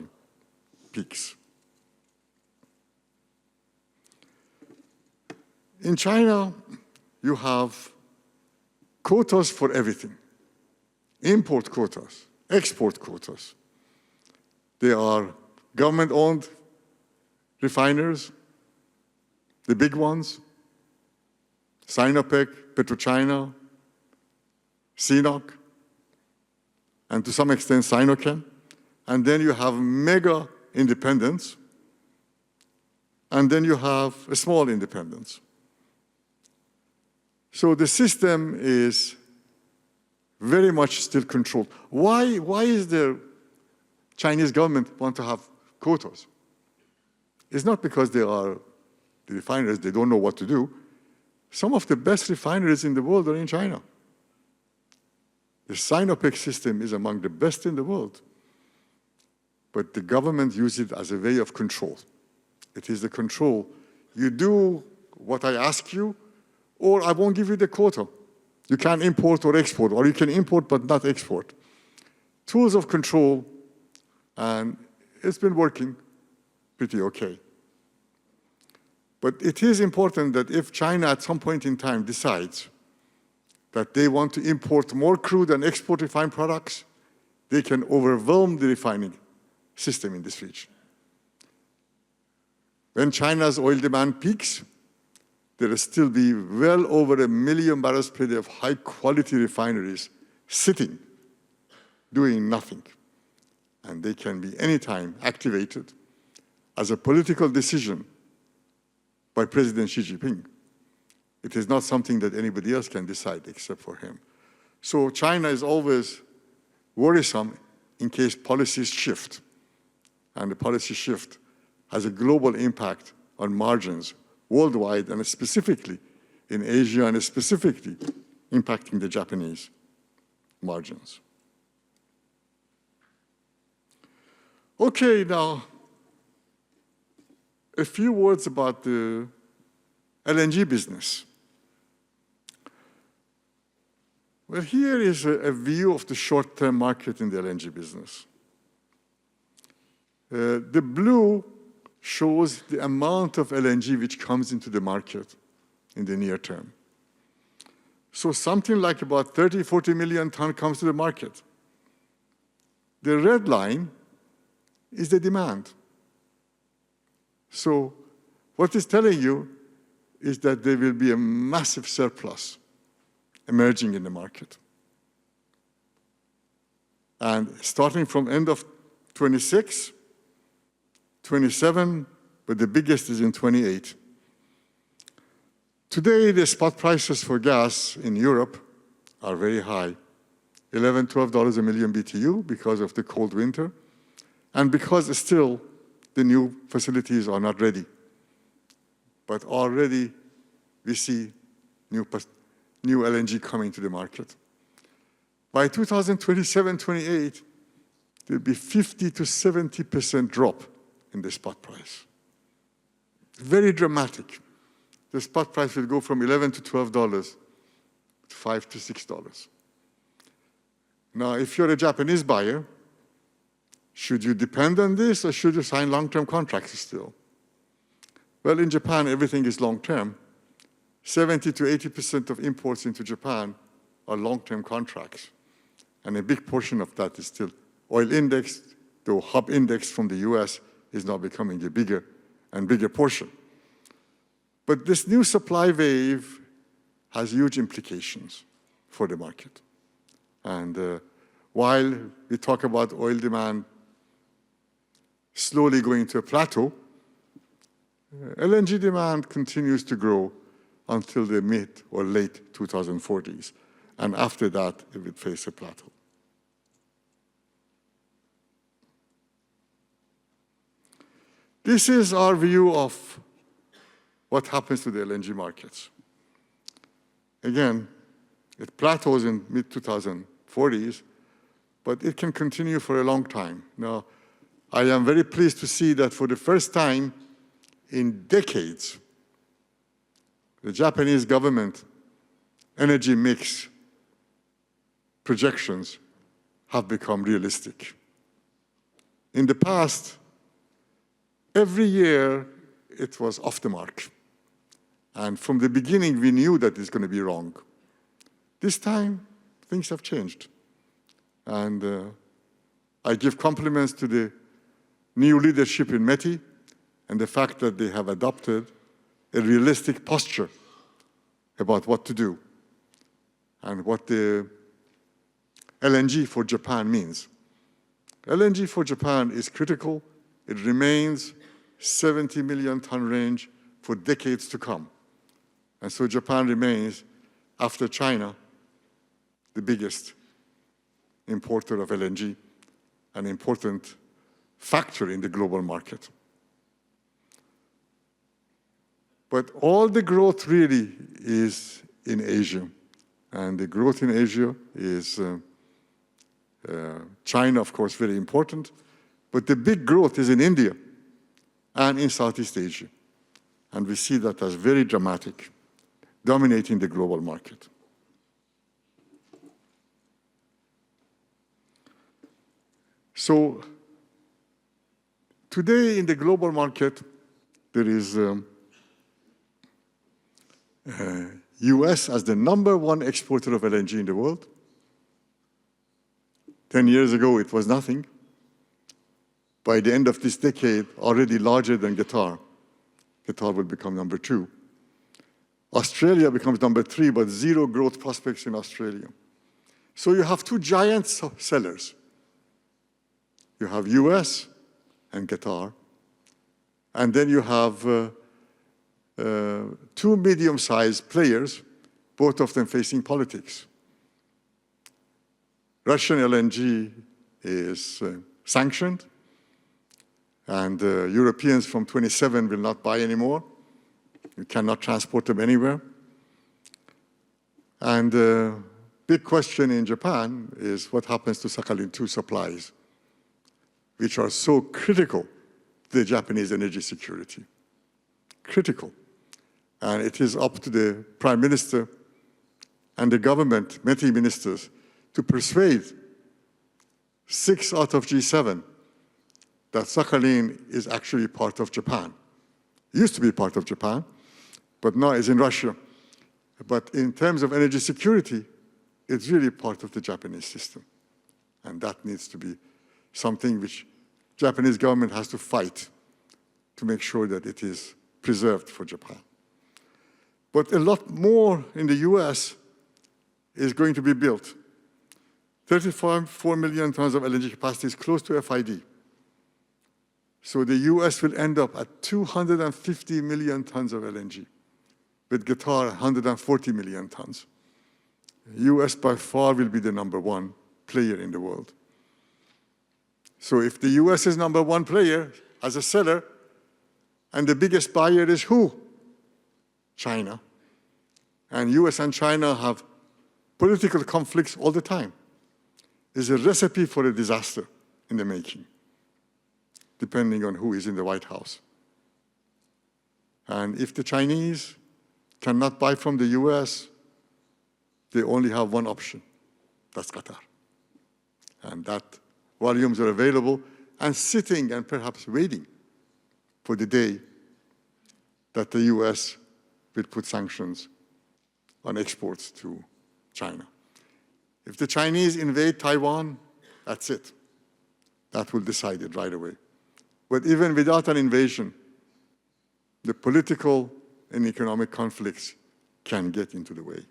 peaks. In China, you have quotas for everything. Import quotas, export quotas. There are government-owned refiners, the big ones, Sinopec, PetroChina, CNOOC, and to some extent Sinochem. And then you have mega independents, and then you have a small independents. So the system is very much still controlled. Why is the Chinese government want to have quotas? It's not because they are the refiners, they don't know what to do. Some of the best refineries in the world are in China. The Sinopec system is among the best in the world. But the government uses it as a way of control. It is the control. You do what I ask you, or I won't give you the quota. You can import or export, or you can import but not export. Tools of control, and it's been working pretty okay. But it is important that if China at some point in time decides that they want to import more crude and export refined products, they can overwhelm the refining system in this region. When China's oil demand peaks, there will still be well over 1 million barrels per day of high-quality refineries sitting, doing nothing. And they can be anytime activated as a political decision by President Xi Jinping. It is not something that anybody else can decide except for him. So China is always worrisome in case policies shift. And the policy shift has a global impact on margins worldwide, and specifically in Asia, and specifically impacting the Japanese margins. Okay, now, a few words about the LNG business. Well, here is a view of the short-term market in the LNG business. The blue shows the amount of LNG which comes into the market in the near term. So something like about 30, 40 million tons comes to the market. The red line is the demand. So what it's telling you is that there will be a massive surplus emerging in the market. And starting from end of 26, 27, but the biggest is in 28. Today, the spot prices for gas in Europe are very high, $11, $12 a million BTU because of the cold winter, and because still the new facilities are not ready. But already we see new LNG coming to the market. By 2027-28, there'll be 50 to 70% drop in the spot price. Very dramatic. The spot price will go from $11 to $12 to $5 to $6. Now, if you're a Japanese buyer, should you depend on this or should you sign long-term contracts still? Well, in Japan, everything is long-term. 70 to 80% of imports into Japan are long-term contracts. And a big portion of that is still oil indexed, though hub index from the US is now becoming a bigger and bigger portion. But this new supply wave has huge implications for the market. And while we talk about oil demand slowly going to a plateau, LNG demand continues to grow until the mid or late 2040s. And after that, it will face a plateau. This is our view of what happens to the LNG markets. Again, it plateaus in mid-2040s, but it can continue for a long time. Now, I am very pleased to see that for the first time in decades, the Japanese government energy mix projections have become realistic. In the past, every year it was off the mark. And from the beginning, we knew that it's going to be wrong. This time, things have changed. And I give compliments to the new leadership in METI and the fact that they have adopted a realistic posture about what to do and what the LNG for Japan means. LNG for Japan is critical. It remains 70 million ton range for decades to come. And so Japan remains, after China, the biggest importer of LNG, an important factor in the global market. But all the growth really is in Asia. And the growth in Asia is China, of course, very important. But the big growth is in India and in Southeast Asia. And we see that as very dramatic, dominating the global market. So today in the global market, there is US as the #1 exporter of LNG in the world. 10 years ago, it was nothing. By the end of this decade, already larger than Qatar. Qatar will become #2. Australia becomes #3, but zero growth prospects in Australia. So you have two giant sellers. You have US and Qatar. And then you have two medium-sized players, both of them facing politics. Russian LNG is sanctioned, and Europeans from 27 will not buy anymore. You cannot transport them anywhere. And the big question in Japan is what happens to Sakhalin-2 supplies, which are so critical to the Japanese energy security. Critical. And it is up to the Prime Minister and the government, METI ministers, to persuade 6 out of G7 that Sakhalin is actually part of Japan. It used to be part of Japan, but now it's in Russia. But in terms of energy security, it's really part of the Japanese system. And that needs to be something which Japanese government has to fight to make sure that it is preserved for Japan. But a lot more in the US is going to be built. 34 million tons of LNG capacity is close to FID. So the US will end up at 250 million tons of LNG, with Qatar 140 million tons. US by far will be the #1 player in the world. So if the US is #1 player as a seller, and the biggest buyer is who? China. And US and China have political conflicts all the time. It's a recipe for a disaster in the making, depending on who is in the White House. And if the Chinese cannot buy from the US, they only have one option. That's Qatar. And that volumes are available and sitting and perhaps waiting for the day that the US will put sanctions on exports to China. If the Chinese invade Taiwan, that's it. That will decide it right away. But even without an invasion, the political and economic conflicts can get into the way.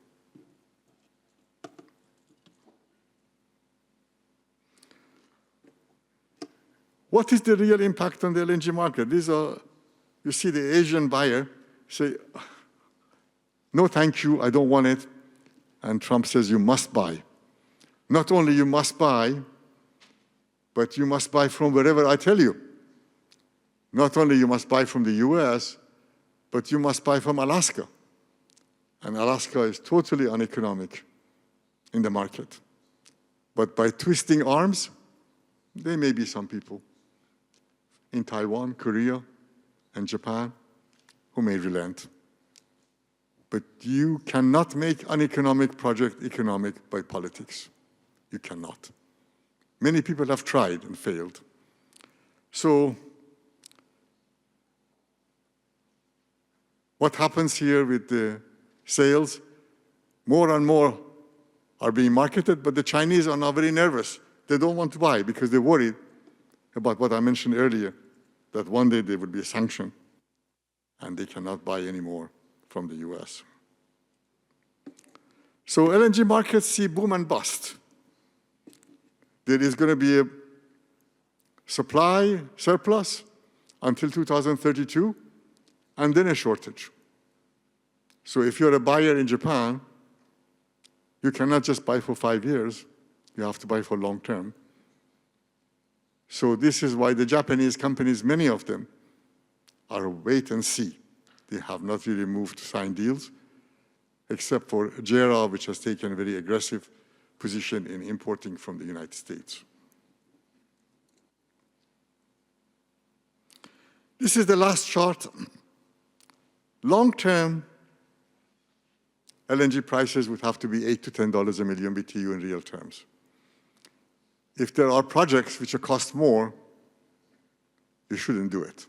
What is the real impact on the LNG market? These are, you see the Asian buyer say, no, thank you, I don't want it. And Trump says, you must buy. Not only you must buy, but you must buy from wherever I tell you. Not only you must buy from the US, but you must buy from Alaska. And Alaska is totally uneconomic in the market. But by twisting arms, there may be some people in Taiwan, Korea, and Japan who may relent. But you cannot make an economic project economic by politics. You cannot. Many people have tried and failed. So what happens here with the sales? More and more are being marketed, but the Chinese are now very nervous. They don't want to buy because they're worried about what I mentioned earlier, that one day there will be a sanction and they cannot buy anymore from the US. So LNG markets see boom and bust. There is going to be a supply surplus until 2032, and then a shortage. So if you're a buyer in Japan, you cannot just buy for 5 years. You have to buy for long term. So this is why the Japanese companies, many of them, are wait and see. They have not really moved to sign deals, except for JERA, which has taken a very aggressive position in importing from the United States. This is the last chart. Long-term LNG prices would have to be $8 to $10 a million BTU in real terms. If there are projects which cost more, you shouldn't do it.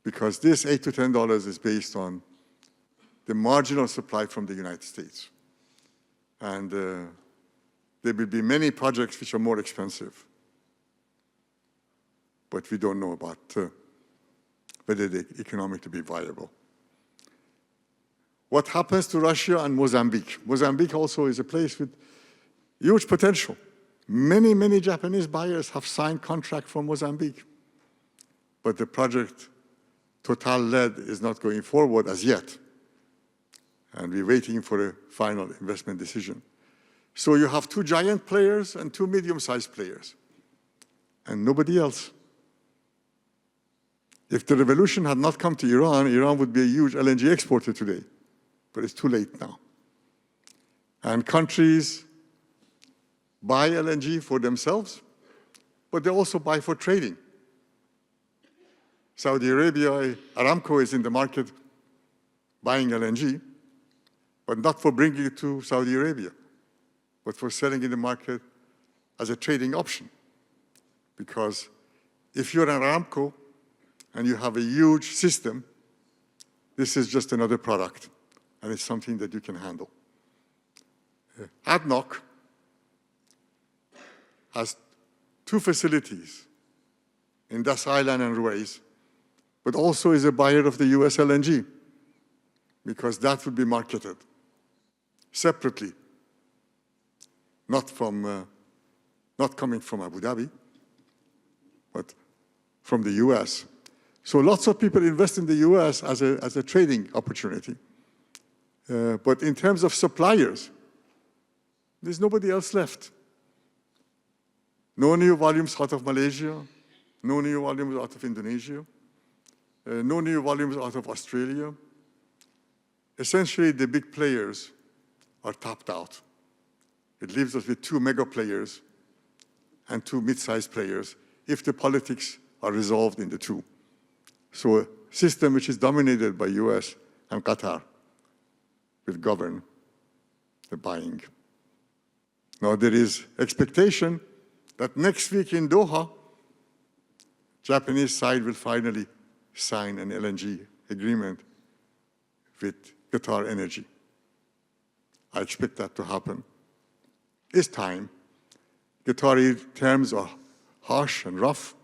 Because this $8 to $10 is based on the marginal supply from the United States. And there will be many projects which are more expensive. But we don't know about whether they're economically viable. What happens to Russia and Mozambique? Mozambique also is a place with huge potential. Many, many Japanese buyers have signed contract from Mozambique. But the project Total-led is not going forward as yet. And we're waiting for a final investment decision. So you have two giant players and two medium-sized players, and nobody else. If the revolution had not come to Iran, Iran would be a huge LNG exporter today, but it's too late now. And countries buy LNG for themselves, but they also buy for trading. Saudi Arabia, Aramco is in the market buying LNG, but not for bringing it to Saudi Arabia, but for selling in the market as a trading option. Because if you're an Aramco and you have a huge system, this is just another product, and it's something that you can handle. ADNOC has two facilities in Das Island and Ruwais, but also is a buyer of the US LNG, because that would be marketed separately, not coming from Abu Dhabi, but from the US. So lots of people invest in the US as a trading opportunity. But in terms of suppliers, there's nobody else left. No new volumes out of Malaysia, no new volumes out of Indonesia, no new volumes out of Australia. Essentially, the big players are tapped out. It leaves us with two mega players and two mid-sized players if the politics are resolved in the two. So a system which is dominated by US and Qatar will govern the buying. Now there is expectation that next week in Doha, Japanese side will finally sign an LNG agreement with Qatar Energy. I expect that to happen. It's time. Qatari terms are harsh and rough,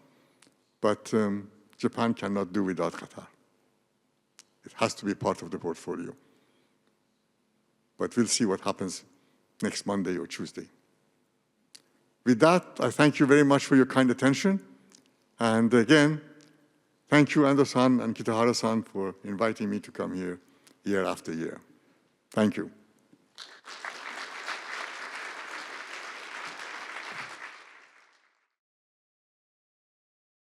but Japan cannot do without Qatar. It has to be part of the portfolio. But we'll see what happens next Monday or Tuesday. With that, I thank you very much for your kind attention. And again, thank you, Ando-san and Kitahara-san, for inviting me to come here year after year. Thank you.